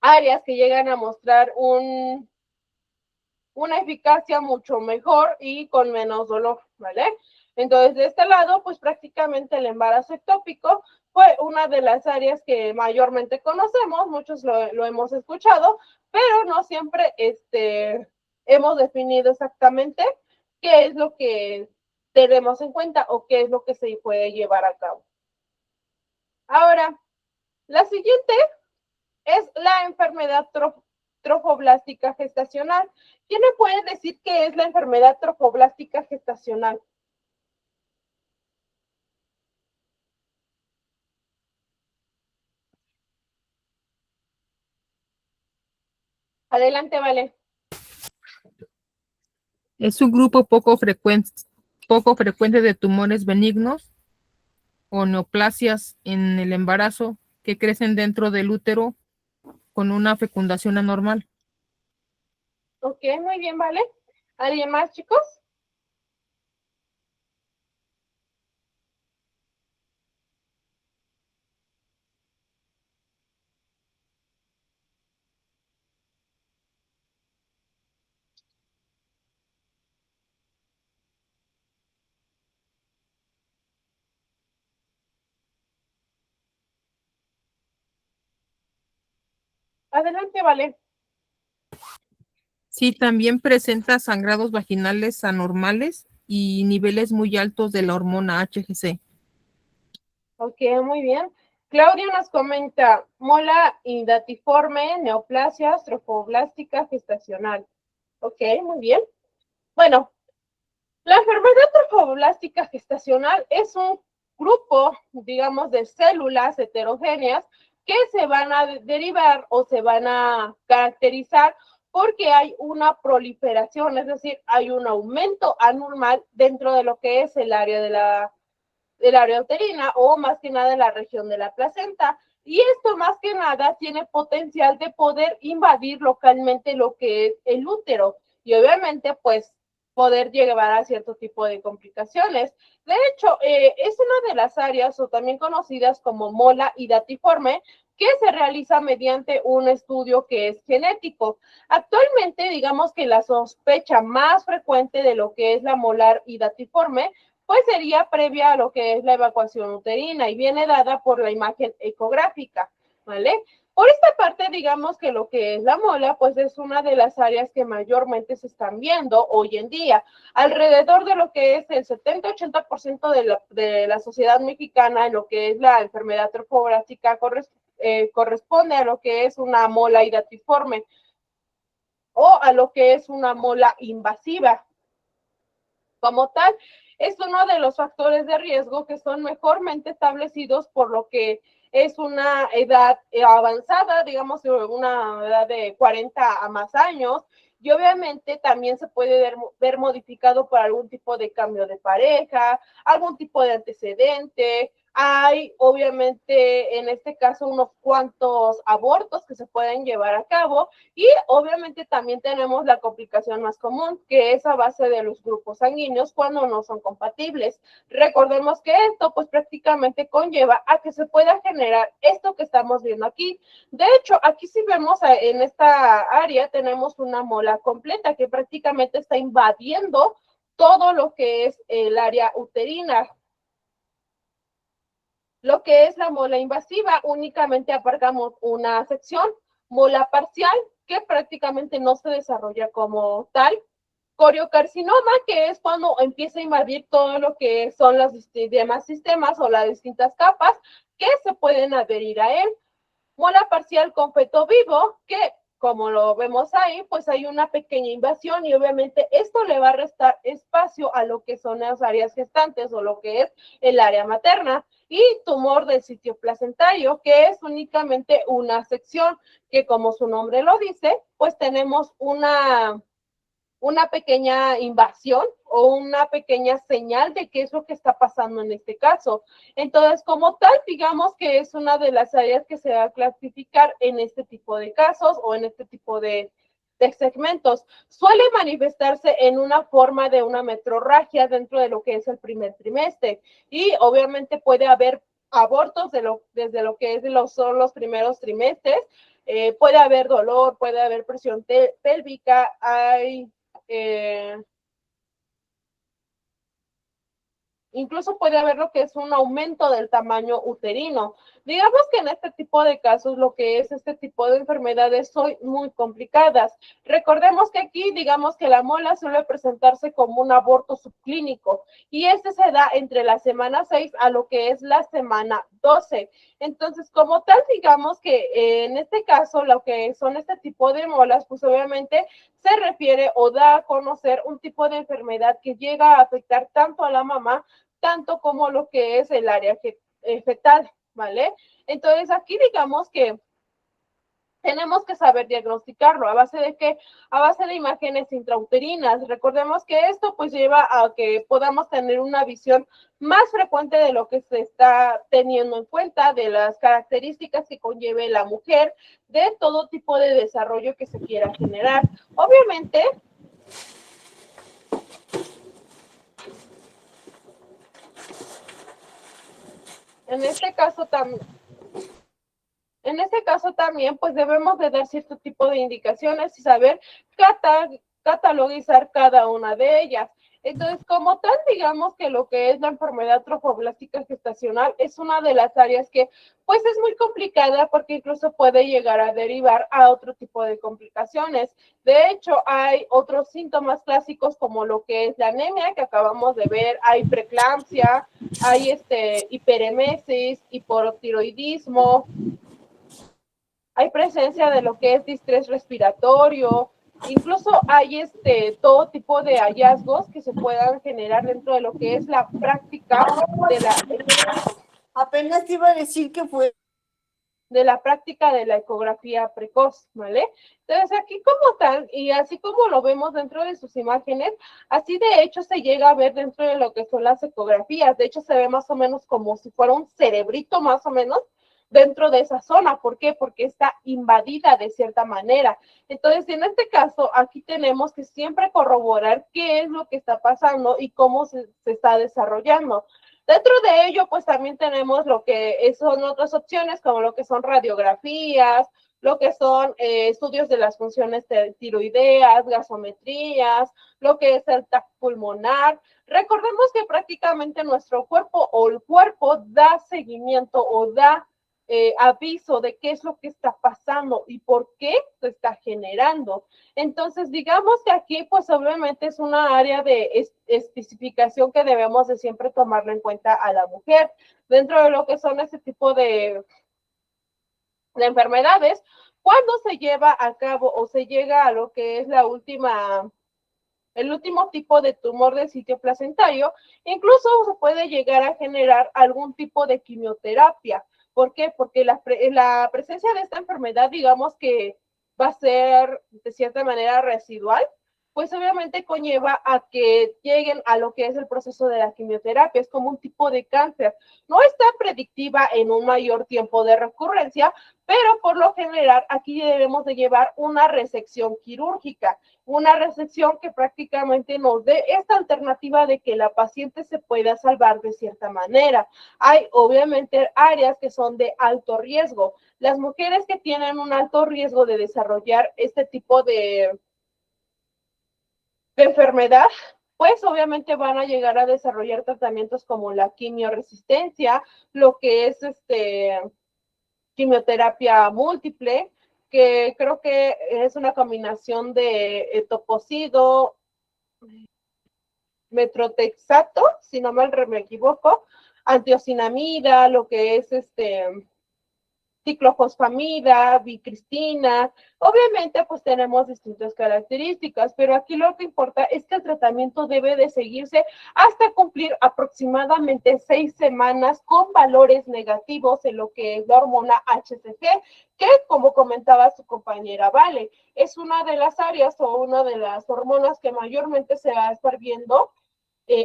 A: áreas que llegan a mostrar una eficacia mucho mejor y con menos dolor, ¿vale? Entonces, de este lado, pues prácticamente el embarazo ectópico fue una de las áreas que mayormente conocemos, muchos lo hemos escuchado, pero no siempre hemos definido exactamente qué es lo que tenemos en cuenta o qué es lo que se puede llevar a cabo. Ahora, la siguiente es la enfermedad trofoblástica gestacional. ¿Quién me puede decir qué es la enfermedad trofoblástica gestacional? Adelante, Vale.
D: Es un grupo poco frecuente de tumores benignos o neoplasias en el embarazo que crecen dentro del útero con una fecundación anormal.
A: Ok, muy bien, Vale. ¿Alguien más, chicos? Adelante, Vale.
D: Sí, también presenta sangrados vaginales anormales y niveles muy altos de la hormona HCG.
A: Ok, muy bien. Claudia nos comenta, mola indatiforme, neoplasias, trofoblástica gestacional. Ok, muy bien. Bueno, La enfermedad trofoblástica gestacional es un grupo, digamos, de células heterogéneas que se van a derivar o se van a caracterizar porque hay una proliferación, es decir, hay un aumento anormal dentro de lo que es el área del área uterina o más que nada en la región de la placenta. Y esto más que nada tiene potencial de poder invadir localmente lo que es el útero y obviamente pues poder llevar a cierto tipo de complicaciones. De hecho, es una de las áreas o también conocidas como mola hidatiforme que se realiza mediante un estudio que es genético. Actualmente, digamos que la sospecha más frecuente de lo que es la molar hidatiforme pues sería previa a lo que es la evacuación uterina y viene dada por la imagen ecográfica, ¿vale? Por esta parte, digamos que lo que es la mola, pues es una de las áreas que mayormente se están viendo hoy en día. Alrededor de lo que es el 70-80% de la sociedad mexicana, en lo que es la enfermedad trofoblástica, corresponde a lo que es una mola hidatiforme o a lo que es una mola invasiva. Como tal, es uno de los factores de riesgo que son mejormente establecidos por lo que es una edad avanzada, digamos, una edad de 40 a más años, y obviamente también se puede ver modificado por algún tipo de cambio de pareja, algún tipo de antecedente. Hay, obviamente, en este caso, unos cuantos abortos que se pueden llevar a cabo y obviamente también tenemos la complicación más común, que es a base de los grupos sanguíneos cuando no son compatibles. Recordemos que esto pues prácticamente conlleva a que se pueda generar esto que estamos viendo aquí. De hecho, aquí si vemos en esta área tenemos una mola completa que prácticamente está invadiendo todo lo que es el área uterina. Lo que es la mola invasiva, únicamente aparcamos una sección, mola parcial, que prácticamente no se desarrolla como tal. Coriocarcinoma, que es cuando empieza a invadir todo lo que son los demás sistemas o las distintas capas que se pueden adherir a él. Mola parcial con feto vivo, que como lo vemos ahí, pues hay una pequeña invasión y obviamente esto le va a restar espacio a lo que son las áreas gestantes o lo que es el área materna. Y tumor del sitio placentario, que es únicamente una sección que como su nombre lo dice, pues tenemos una pequeña invasión o una pequeña señal de qué es lo que está pasando en este caso. Entonces, como tal, digamos que es una de las áreas que se va a clasificar en este tipo de casos o en este tipo de segmentos. Suele manifestarse en una forma de una metrorragia dentro de lo que es el primer trimestre y obviamente puede haber abortos desde lo que son los primeros trimestres. Puede haber dolor, puede haber presión pélvica, hay incluso puede haber lo que es un aumento del tamaño uterino. Digamos que en este tipo de casos, lo que es este tipo de enfermedades son muy complicadas. Recordemos que aquí, digamos que la mola suele presentarse como un aborto subclínico y este se da entre la semana 6 a lo que es la semana 12. Entonces, como tal, digamos que en este caso, lo que son este tipo de molas, pues obviamente se refiere o da a conocer un tipo de enfermedad que llega a afectar tanto a la mamá, tanto como lo que es el área fetal, ¿vale? Entonces aquí digamos que tenemos que saber diagnosticarlo. ¿A base de qué? A base de imágenes intrauterinas. Recordemos que esto pues lleva a que podamos tener una visión más frecuente de lo que se está teniendo en cuenta, de las características que conlleve la mujer, de todo tipo de desarrollo que se quiera generar. Obviamente, en este caso también, pues debemos de dar cierto tipo de indicaciones y saber catalogizar cada una de ellas. Entonces, como tal, digamos que lo que es la enfermedad trofoblástica gestacional es una de las áreas que, pues, es muy complicada porque incluso puede llegar a derivar a otro tipo de complicaciones. De hecho, hay otros síntomas clásicos como lo que es la anemia que acabamos de ver, hay preeclampsia, hay hiperemesis, hipotiroidismo, hay presencia de lo que es distrés respiratorio, Incluso hay todo tipo de hallazgos que se puedan generar dentro de lo que es la práctica de la
E: Apenas te iba a decir que fue
A: de la práctica de la ecografía precoz, ¿vale? Entonces aquí como tal, y así como lo vemos dentro de sus imágenes, así de hecho se llega a ver dentro de lo que son las ecografías, de hecho se ve más o menos como si fuera un cerebrito más o menos dentro de esa zona, ¿por qué? Porque está invadida de cierta manera. Entonces, en este caso, aquí tenemos que siempre corroborar qué es lo que está pasando y cómo se está desarrollando. Dentro de ello, pues también tenemos lo que son otras opciones, como lo que son radiografías, lo que son estudios de las funciones tiroideas, gasometrías, lo que es el TAC pulmonar. Recordemos que prácticamente nuestro cuerpo o el cuerpo da seguimiento o da aviso de qué es lo que está pasando y por qué se está generando. Entonces, digamos que aquí, pues obviamente es una área de especificación que debemos de siempre tomarlo en cuenta a la mujer. Dentro de lo que son ese tipo de enfermedades, cuando se lleva a cabo o se llega a lo que es el último tipo de tumor del sitio placentario, incluso se puede llegar a generar algún tipo de quimioterapia. ¿Por qué? Porque la presencia de esta enfermedad, digamos que va a ser de cierta manera residual, pues obviamente conlleva a que lleguen a lo que es el proceso de la quimioterapia. Es como un tipo de cáncer. No está predictiva en un mayor tiempo de recurrencia, pero por lo general aquí debemos de llevar una resección quirúrgica, una resección que prácticamente nos dé esta alternativa de que la paciente se pueda salvar de cierta manera. Hay obviamente áreas que son de alto riesgo. Las mujeres que tienen un alto riesgo de desarrollar este tipo de enfermedad, pues obviamente van a llegar a desarrollar tratamientos como la quimioresistencia, lo que es quimioterapia múltiple, que creo que es una combinación de etoposide, metrotexato, si no mal me equivoco, antiocinamida, lo que es ciclofosfamida, bicristina. Obviamente, pues tenemos distintas características, pero aquí lo que importa es que el tratamiento debe de seguirse hasta cumplir aproximadamente 6 semanas con valores negativos en lo que es la hormona HCG, que como comentaba su compañera Vale, es una de las áreas o una de las hormonas que mayormente se va a estar viendo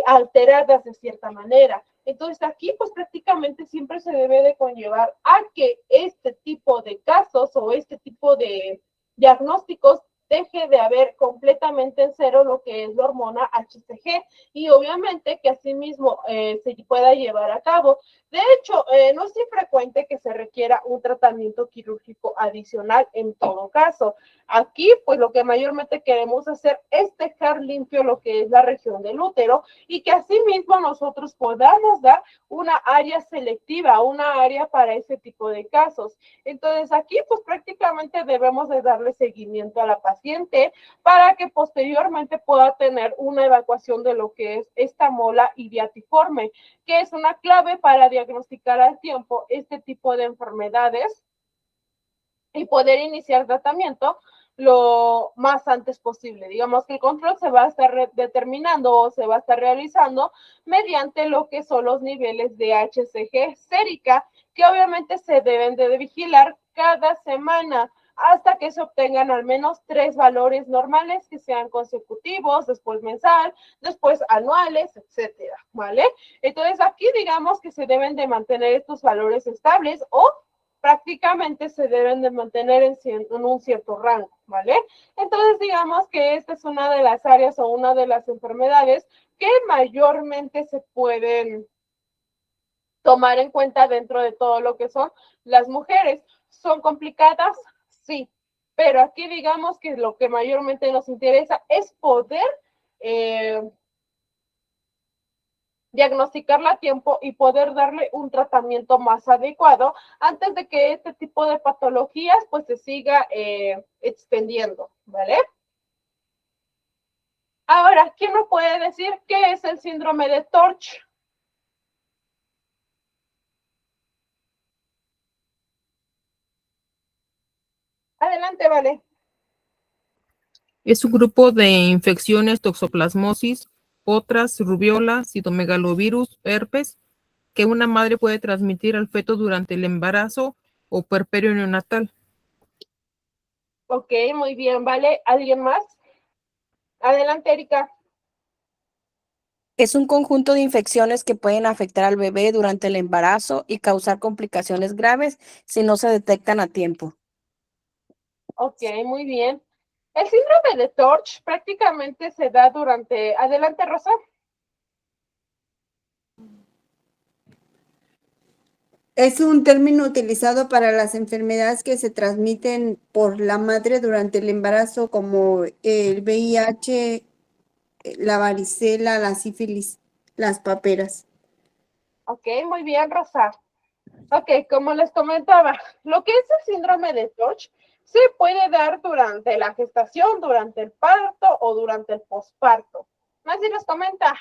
A: alteradas de cierta manera. Entonces aquí pues prácticamente siempre se debe de conllevar a que este tipo de casos o este tipo de diagnósticos deje de haber completamente en cero lo que es la hormona HCG y obviamente que asimismo se pueda llevar a cabo. De hecho, no es infrecuente que se requiera un tratamiento quirúrgico adicional en todo caso. Aquí, pues lo que mayormente queremos hacer es dejar limpio lo que es la región del útero y que asimismo nosotros podamos dar una área selectiva, una área para ese tipo de casos. Entonces aquí pues prácticamente debemos de darle seguimiento a la paciente para que posteriormente pueda tener una evacuación de lo que es esta mola hiatiforme, que es una clave para diagnosticar al tiempo este tipo de enfermedades y poder iniciar tratamiento lo más antes posible. Digamos que el control se va a estar determinando o se va a estar realizando mediante lo que son los niveles de HCG sérica, que obviamente se deben de vigilar cada semana hasta que se obtengan al menos 3 valores normales que sean consecutivos, después mensal, después anuales, etcétera, ¿vale? Entonces aquí digamos que se deben de mantener estos valores estables o prácticamente se deben de mantener en un cierto rango, ¿vale? Entonces, digamos que esta es una de las áreas o una de las enfermedades que mayormente se pueden tomar en cuenta dentro de todo lo que son las mujeres. ¿Son complicadas? Sí, pero aquí digamos que lo que mayormente nos interesa es poder diagnosticarla a tiempo y poder darle un tratamiento más adecuado antes de que este tipo de patologías pues se siga extendiendo, ¿vale? Ahora, ¿quién me puede decir qué es el síndrome de Torch? Adelante, Vale.
D: Es un grupo de infecciones, toxoplasmosis, otras, rubiola, citomegalovirus, herpes, que una madre puede transmitir al feto durante el embarazo o puerperio neonatal.
A: Ok, muy bien, ¿vale? ¿Alguien más? Adelante, Erika.
B: Es un conjunto de infecciones que pueden afectar al bebé durante el embarazo y causar complicaciones graves si no se detectan a tiempo.
A: Ok, muy bien. El síndrome de Torch prácticamente se da durante... Adelante, Rosa.
E: Es un término utilizado para las enfermedades que se transmiten por la madre durante el embarazo, como el VIH, la varicela, la sífilis, las paperas.
A: Ok, muy bien, Rosa. Ok, como les comentaba, lo que es el síndrome de Torch se puede dar durante la gestación, durante el parto o durante el posparto. Más si les comenta,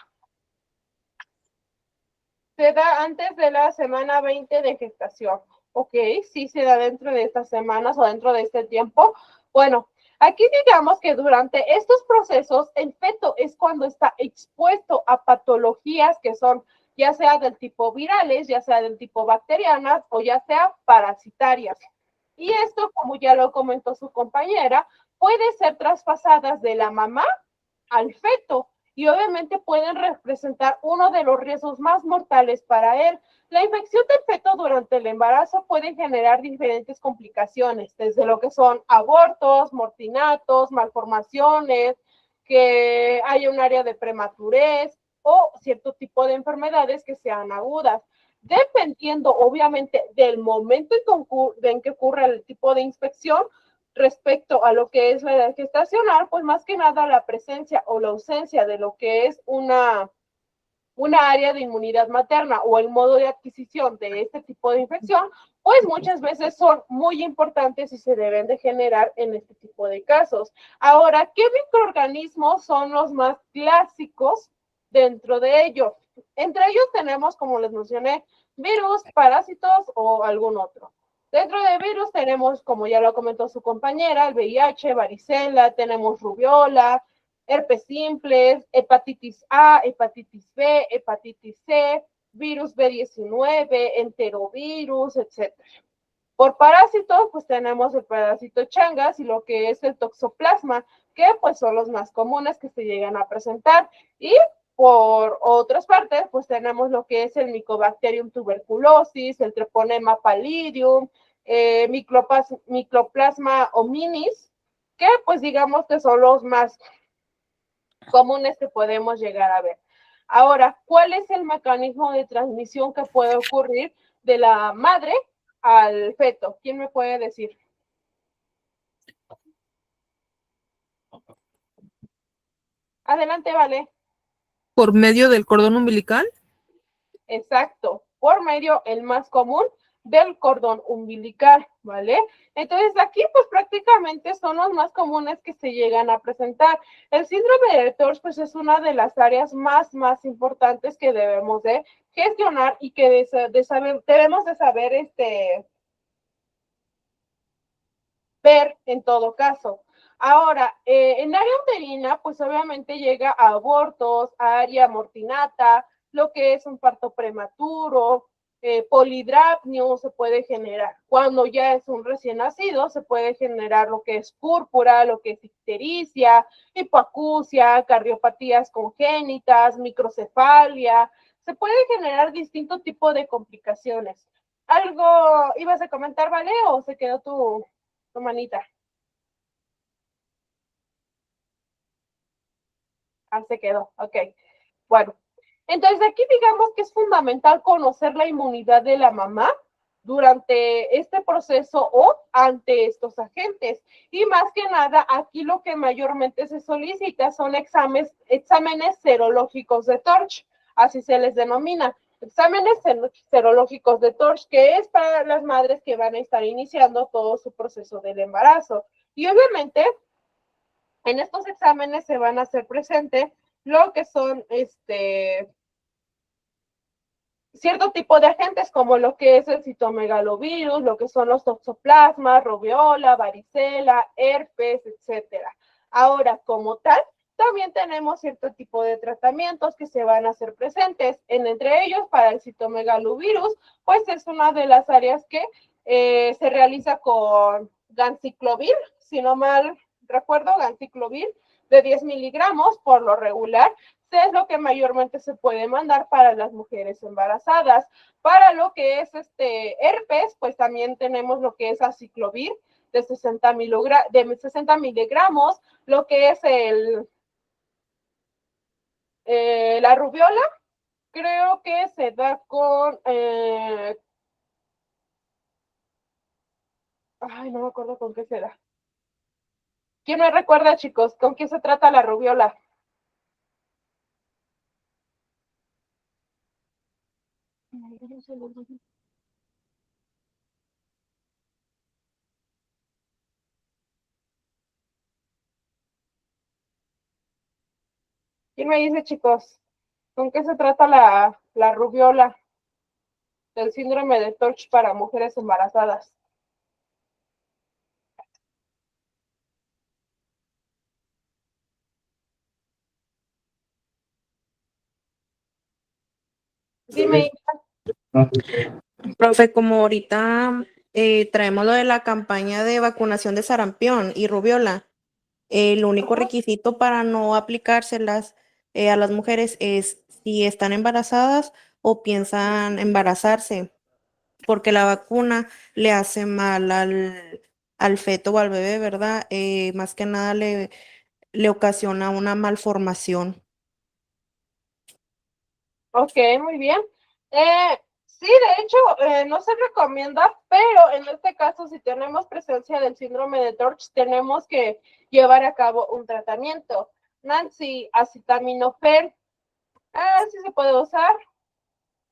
A: se da antes de la semana 20 de gestación. Ok, sí se da dentro de estas semanas o dentro de este tiempo. Bueno, aquí digamos que durante estos procesos el feto es cuando está expuesto a patologías que son ya sea del tipo virales, ya sea del tipo bacterianas o ya sea parasitarias. Y esto, como ya lo comentó su compañera, puede ser traspasadas de la mamá al feto y obviamente pueden representar uno de los riesgos más mortales para él. La infección del feto durante el embarazo puede generar diferentes complicaciones, desde lo que son abortos, mortinatos, malformaciones, que haya un área de prematurez o cierto tipo de enfermedades que sean agudas. Dependiendo, obviamente, del momento en que ocurre el tipo de infección, respecto a lo que es la edad gestacional, pues más que nada la presencia o la ausencia de lo que es una área de inmunidad materna o el modo de adquisición de este tipo de infección, pues muchas veces son muy importantes y se deben de generar en este tipo de casos. Ahora, ¿qué microorganismos son los más clásicos dentro de ello? Entre ellos tenemos, como les mencioné, virus, parásitos o algún otro. Dentro de virus tenemos, como ya lo comentó su compañera, el VIH, varicela, tenemos rubiola, herpes simples, hepatitis A, hepatitis B, hepatitis C, virus B19, enterovirus, etc. Por parásitos, pues tenemos el parásito Changas y lo que es el toxoplasma, que pues son los más comunes que se llegan a presentar. Y por otras partes, pues tenemos lo que es el Mycobacterium tuberculosis, el Treponema pallidum, Mycoplasma hominis, que pues digamos que son los más comunes que podemos llegar a ver. Ahora, ¿cuál es el mecanismo de transmisión que puede ocurrir de la madre al feto? ¿Quién me puede decir? Adelante, vale.
D: ¿Por medio del cordón umbilical?
A: Exacto, por medio, el más común, del cordón umbilical, ¿vale? Entonces aquí pues prácticamente son los más comunes que se llegan a presentar. El síndrome de Torch pues es una de las áreas más importantes que debemos de gestionar y que debemos de saber ver en todo caso. Ahora, en área uterina, pues obviamente llega a abortos, a área mortinata, lo que es un parto prematuro, polidrapnio se puede generar. Cuando ya es un recién nacido, se puede generar lo que es púrpura, lo que es ictericia, hipoacusia, cardiopatías congénitas, microcefalia. Se puede generar distinto tipo de complicaciones. ¿Algo ibas a comentar, Vale, o se quedó tu manita? Ah, se quedó, ok. Bueno, entonces aquí digamos que es fundamental conocer la inmunidad de la mamá durante este proceso o ante estos agentes. Y más que nada, aquí lo que mayormente se solicita son exámenes serológicos de Torch, así se les denomina. Exámenes serológicos de Torch, que es para las madres que van a estar iniciando todo su proceso del embarazo. Y obviamente, en estos exámenes se van a hacer presente lo que son cierto tipo de agentes como lo que es el citomegalovirus, lo que son los toxoplasmas, rubiola, varicela, herpes, etcétera. Ahora, como tal, también tenemos cierto tipo de tratamientos que se van a hacer presentes. Entre ellos, para el citomegalovirus, pues es una de las áreas que se realiza con ganciclovir, si no mal recuerdo, ganciclovir de 10 miligramos por lo regular. Es lo que mayormente se puede mandar para las mujeres embarazadas. Para lo que es herpes, pues también tenemos lo que es aciclovir de 60 miligramos, lo que es la rubiola, creo que se da con, ay, no me acuerdo con qué se da. ¿Quién me recuerda, chicos, con qué se trata la rubiola? ¿Quién me dice, chicos, con qué se trata la rubiola del síndrome de Torch para mujeres embarazadas? Dime.
F: Profe, como ahorita traemos lo de la campaña de vacunación de sarampión y rubiola, el único requisito para no aplicárselas a las mujeres es si están embarazadas o piensan embarazarse, porque la vacuna le hace mal al feto o al bebé, ¿verdad? Más que nada le ocasiona una malformación.
A: Ok, muy bien. Sí, de hecho, no se recomienda, pero en este caso, si tenemos presencia del síndrome de Torch, tenemos que llevar a cabo un tratamiento. Nancy, acetaminofén, sí se puede usar.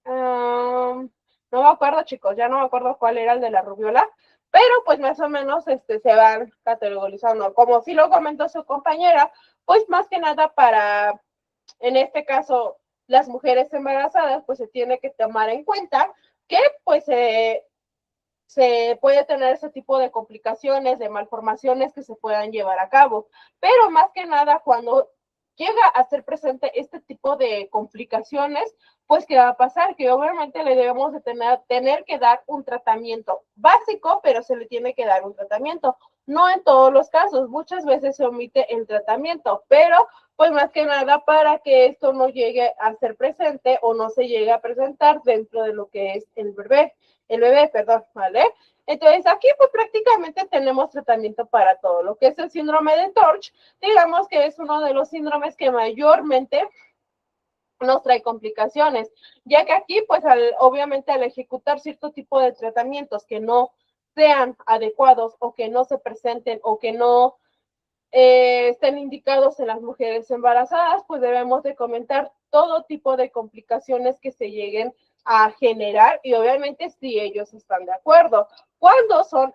A: No me acuerdo, chicos, ya no me acuerdo cuál era el de la rubiola, pero pues más o menos se van categorizando. Como sí lo comentó su compañera, pues más que nada para, en este caso, las mujeres embarazadas, pues se tiene que tomar en cuenta que pues se puede tener ese tipo de complicaciones, de malformaciones que se puedan llevar a cabo. Pero más que nada, cuando llega a ser presente este tipo de complicaciones, pues ¿qué va a pasar? Que obviamente le debemos de tener que dar un tratamiento básico, pero se le tiene que dar un tratamiento. No en todos los casos, muchas veces se omite el tratamiento, pero pues más que nada para que esto no llegue a ser presente o no se llegue a presentar dentro de lo que es el bebé, perdón, ¿vale? Entonces aquí pues prácticamente tenemos tratamiento para todo. Lo que es el síndrome de Torch, digamos que es uno de los síndromes que mayormente nos trae complicaciones, ya que aquí pues obviamente al ejecutar cierto tipo de tratamientos que no sean adecuados o que no se presenten o que no estén indicados en las mujeres embarazadas, pues debemos de comentar todo tipo de complicaciones que se lleguen a generar y obviamente si ellos están de acuerdo. Cuando son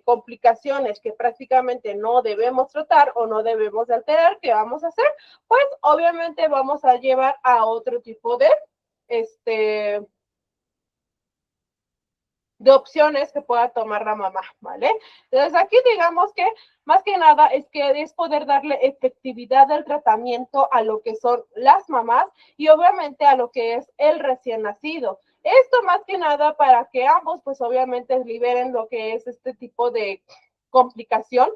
A: complicaciones que prácticamente no debemos tratar o no debemos de alterar, ¿qué vamos a hacer? Pues obviamente vamos a llevar a otro tipo de opciones que pueda tomar la mamá, ¿vale? Entonces aquí digamos que más que nada es poder darle efectividad del tratamiento a lo que son las mamás y obviamente a lo que es el recién nacido. Esto más que nada para que ambos pues obviamente liberen lo que es este tipo de complicación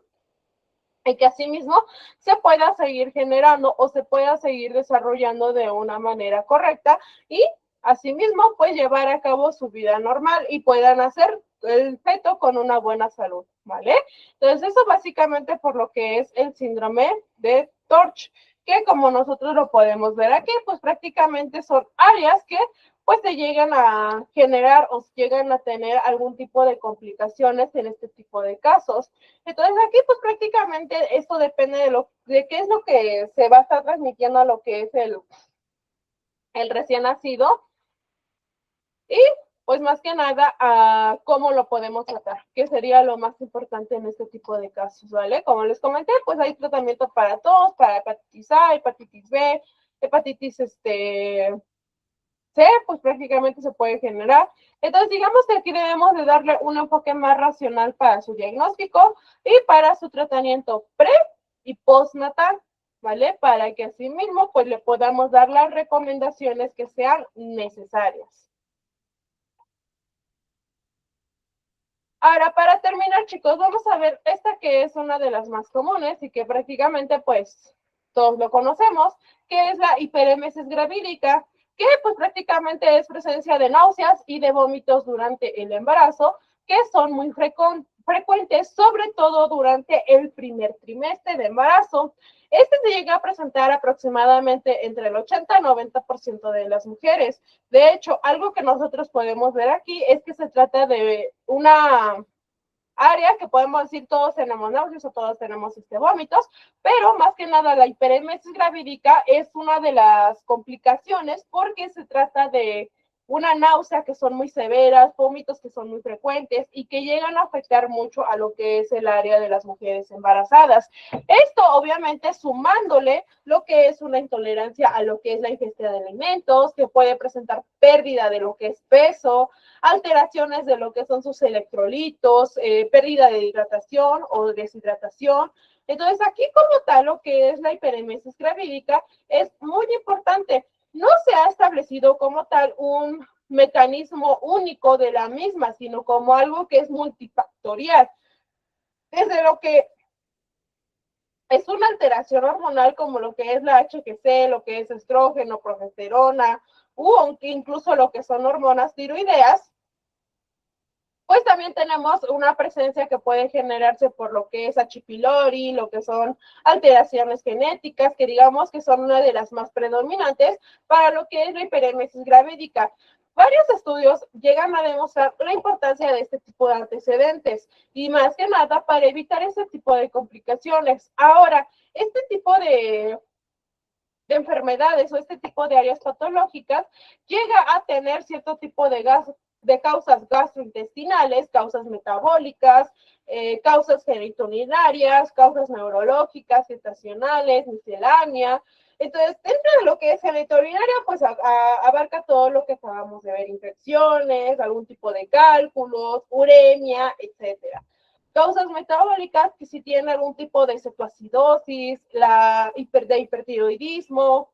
A: y que asimismo se pueda seguir generando o se pueda seguir desarrollando de una manera correcta y asimismo pues llevar a cabo su vida normal y puedan hacer el feto con una buena salud, ¿vale? Entonces eso básicamente por lo que es el síndrome de Torch, que como nosotros lo podemos ver aquí, pues prácticamente son áreas que pues se llegan a generar o llegan a tener algún tipo de complicaciones en este tipo de casos. Entonces aquí pues prácticamente esto depende de qué es lo que se va a estar transmitiendo a lo que es el recién nacido y pues más que nada a cómo lo podemos tratar, que sería lo más importante en este tipo de casos, ¿vale? Como les comenté, pues hay tratamiento para todos, para hepatitis A, hepatitis B, hepatitis C, pues prácticamente se puede generar. Entonces, digamos que aquí debemos de darle un enfoque más racional para su diagnóstico y para su tratamiento pre y postnatal, ¿vale? Para que asimismo pues le podamos dar las recomendaciones que sean necesarias. Ahora, para terminar, chicos, vamos a ver esta que es una de las más comunes y que prácticamente pues todos lo conocemos, que es la hiperemesis gravídica, que pues prácticamente es presencia de náuseas y de vómitos durante el embarazo, que son muy frecuentes, sobre todo durante el primer trimestre de embarazo. Este se llega a presentar aproximadamente entre el 80 y 90% de las mujeres. De hecho, algo que nosotros podemos ver aquí es que se trata de una área que podemos decir todos tenemos náuseas o todos tenemos vómitos, pero más que nada la hiperemesis gravídica es una de las complicaciones porque se trata de una náusea que son muy severas, vómitos que son muy frecuentes y que llegan a afectar mucho a lo que es el área de las mujeres embarazadas. Esto obviamente sumándole lo que es una intolerancia a lo que es la ingesta de alimentos, que puede presentar pérdida de lo que es peso, alteraciones de lo que son sus electrolitos, pérdida de hidratación o deshidratación. Entonces, aquí como tal, lo que es la hiperemesis gravídica es muy importante. No se ha establecido como tal un mecanismo único de la misma, sino como algo que es multifactorial. Desde lo que es una alteración hormonal como lo que es la HCG, lo que es estrógeno, progesterona, o incluso lo que son hormonas tiroideas, pues también tenemos una presencia que puede generarse por lo que es H. pylori, lo que son alteraciones genéticas, que digamos que son una de las más predominantes para lo que es la hiperemesis gravídica. Varios estudios llegan a demostrar la importancia de este tipo de antecedentes y más que nada para evitar ese tipo de complicaciones. Ahora, este tipo de enfermedades o este tipo de áreas patológicas llega a tener cierto tipo de causas gastrointestinales, causas metabólicas, causas genitourinarias, causas neurológicas, gestacionales, miscelánea. Entonces, dentro de lo que es genitourinaria, pues abarca todo lo que acabamos de ver, infecciones, algún tipo de cálculos, uremia, etcétera. Causas metabólicas, que si tienen algún tipo de cetoacidosis, de hipertiroidismo,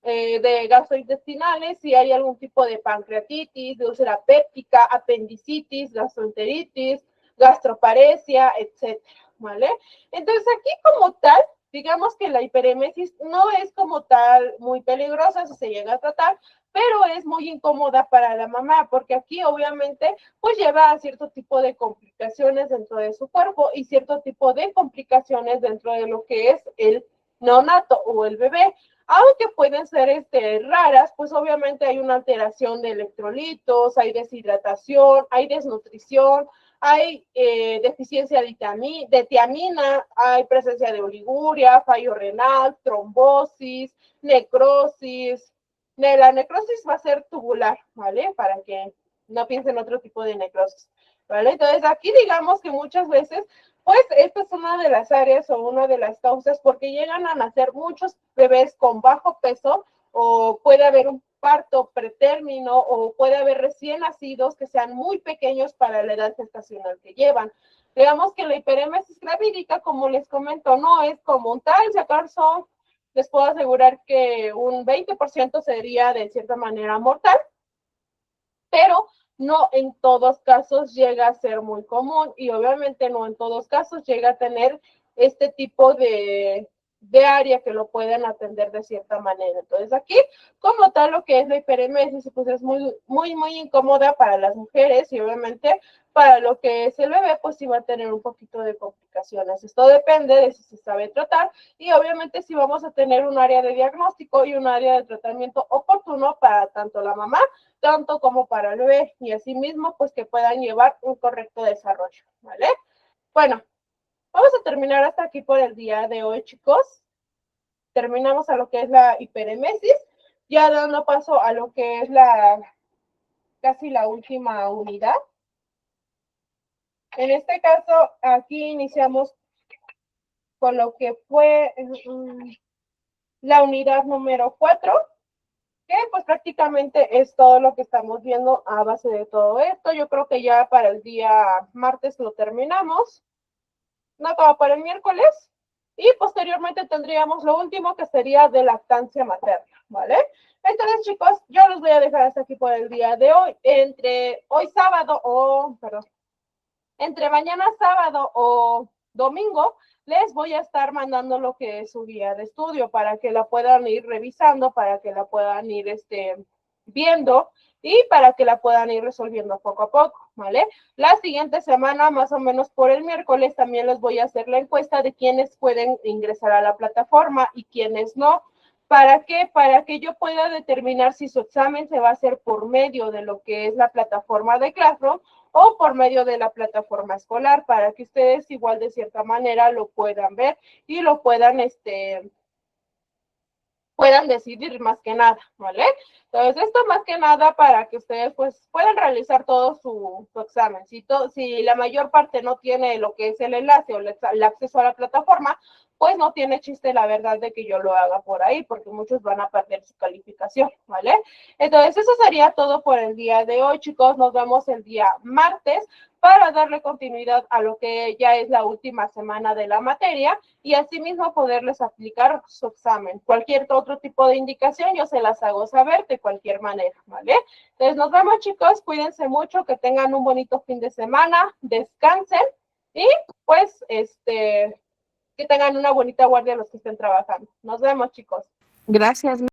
A: de gastrointestinales, si hay algún tipo de pancreatitis, de úlcera péptica, apendicitis, gastroenteritis, gastroparesia, etcétera, ¿vale? Entonces aquí como tal, digamos que la hiperemesis no es como tal muy peligrosa si se llega a tratar, pero es muy incómoda para la mamá, porque aquí obviamente pues lleva a cierto tipo de complicaciones dentro de su cuerpo y cierto tipo de complicaciones dentro de lo que es el neonato o el bebé. Aunque pueden ser raras, pues obviamente hay una alteración de electrolitos, hay deshidratación, hay desnutrición, hay deficiencia de tiamina, hay presencia de oliguria, fallo renal, trombosis, necrosis. La necrosis va a ser tubular, ¿vale? Para que no piensen otro tipo de necrosis, ¿vale? Entonces aquí digamos que muchas veces pues esta es una de las áreas o una de las causas porque llegan a nacer muchos bebés con bajo peso o puede haber un parto pretérmino o puede haber recién nacidos que sean muy pequeños para la edad gestacional que llevan. Digamos que la hiperemesis gravídica, como les comento, no es común tal, si acaso les puedo asegurar que un 20% sería de cierta manera mortal, pero no en todos casos llega a ser muy común y obviamente no en todos casos llega a tener este tipo de área que lo pueden atender de cierta manera. Entonces aquí, como tal, lo que es la hiperemesis, pues es muy incómoda para las mujeres y obviamente para lo que es el bebé, pues sí va a tener un poquito de complicaciones. Esto depende de si se sabe tratar y obviamente si vamos a tener un área de diagnóstico y un área de tratamiento oportuno para tanto la mamá, tanto como para el bebé y asimismo pues que puedan llevar un correcto desarrollo, ¿vale? Bueno, vamos a terminar hasta aquí por el día de hoy, chicos. Terminamos a lo que es la hiperemesis, ya dando paso a lo que es casi la última unidad. En este caso, aquí iniciamos con lo que fue la unidad número 4, que pues prácticamente es todo lo que estamos viendo a base de todo esto. Yo creo que ya para el día martes lo terminamos. No, como para el miércoles, y posteriormente tendríamos lo último que sería de lactancia materna, ¿vale? Entonces, chicos, yo los voy a dejar hasta aquí por el día de hoy. Entre mañana sábado o domingo, les voy a estar mandando lo que es su guía de estudio para que la puedan ir revisando, para que la puedan ir viendo y para que la puedan ir resolviendo poco a poco, ¿vale? La siguiente semana, más o menos por el miércoles, también les voy a hacer la encuesta de quiénes pueden ingresar a la plataforma y quiénes no. ¿Para qué? Para que yo pueda determinar si su examen se va a hacer por medio de lo que es la plataforma de Classroom o por medio de la plataforma escolar, para que ustedes igual de cierta manera lo puedan ver y lo puedan decidir más que nada, ¿vale? Entonces, esto más que nada para que ustedes pues puedan realizar todo su examen. Si la mayor parte no tiene lo que es el enlace o el acceso a la plataforma, pues no tiene chiste la verdad de que yo lo haga por ahí, porque muchos van a perder su calificación, ¿vale? Entonces, eso sería todo por el día de hoy, chicos. Nos vemos el día martes para darle continuidad a lo que ya es la última semana de la materia y asimismo poderles aplicar su examen. Cualquier otro tipo de indicación yo se las hago saber de cualquier manera, ¿vale? Entonces nos vemos, chicos, cuídense mucho, que tengan un bonito fin de semana, descansen y pues que tengan una bonita guardia los que estén trabajando. Nos vemos, chicos.
B: Gracias.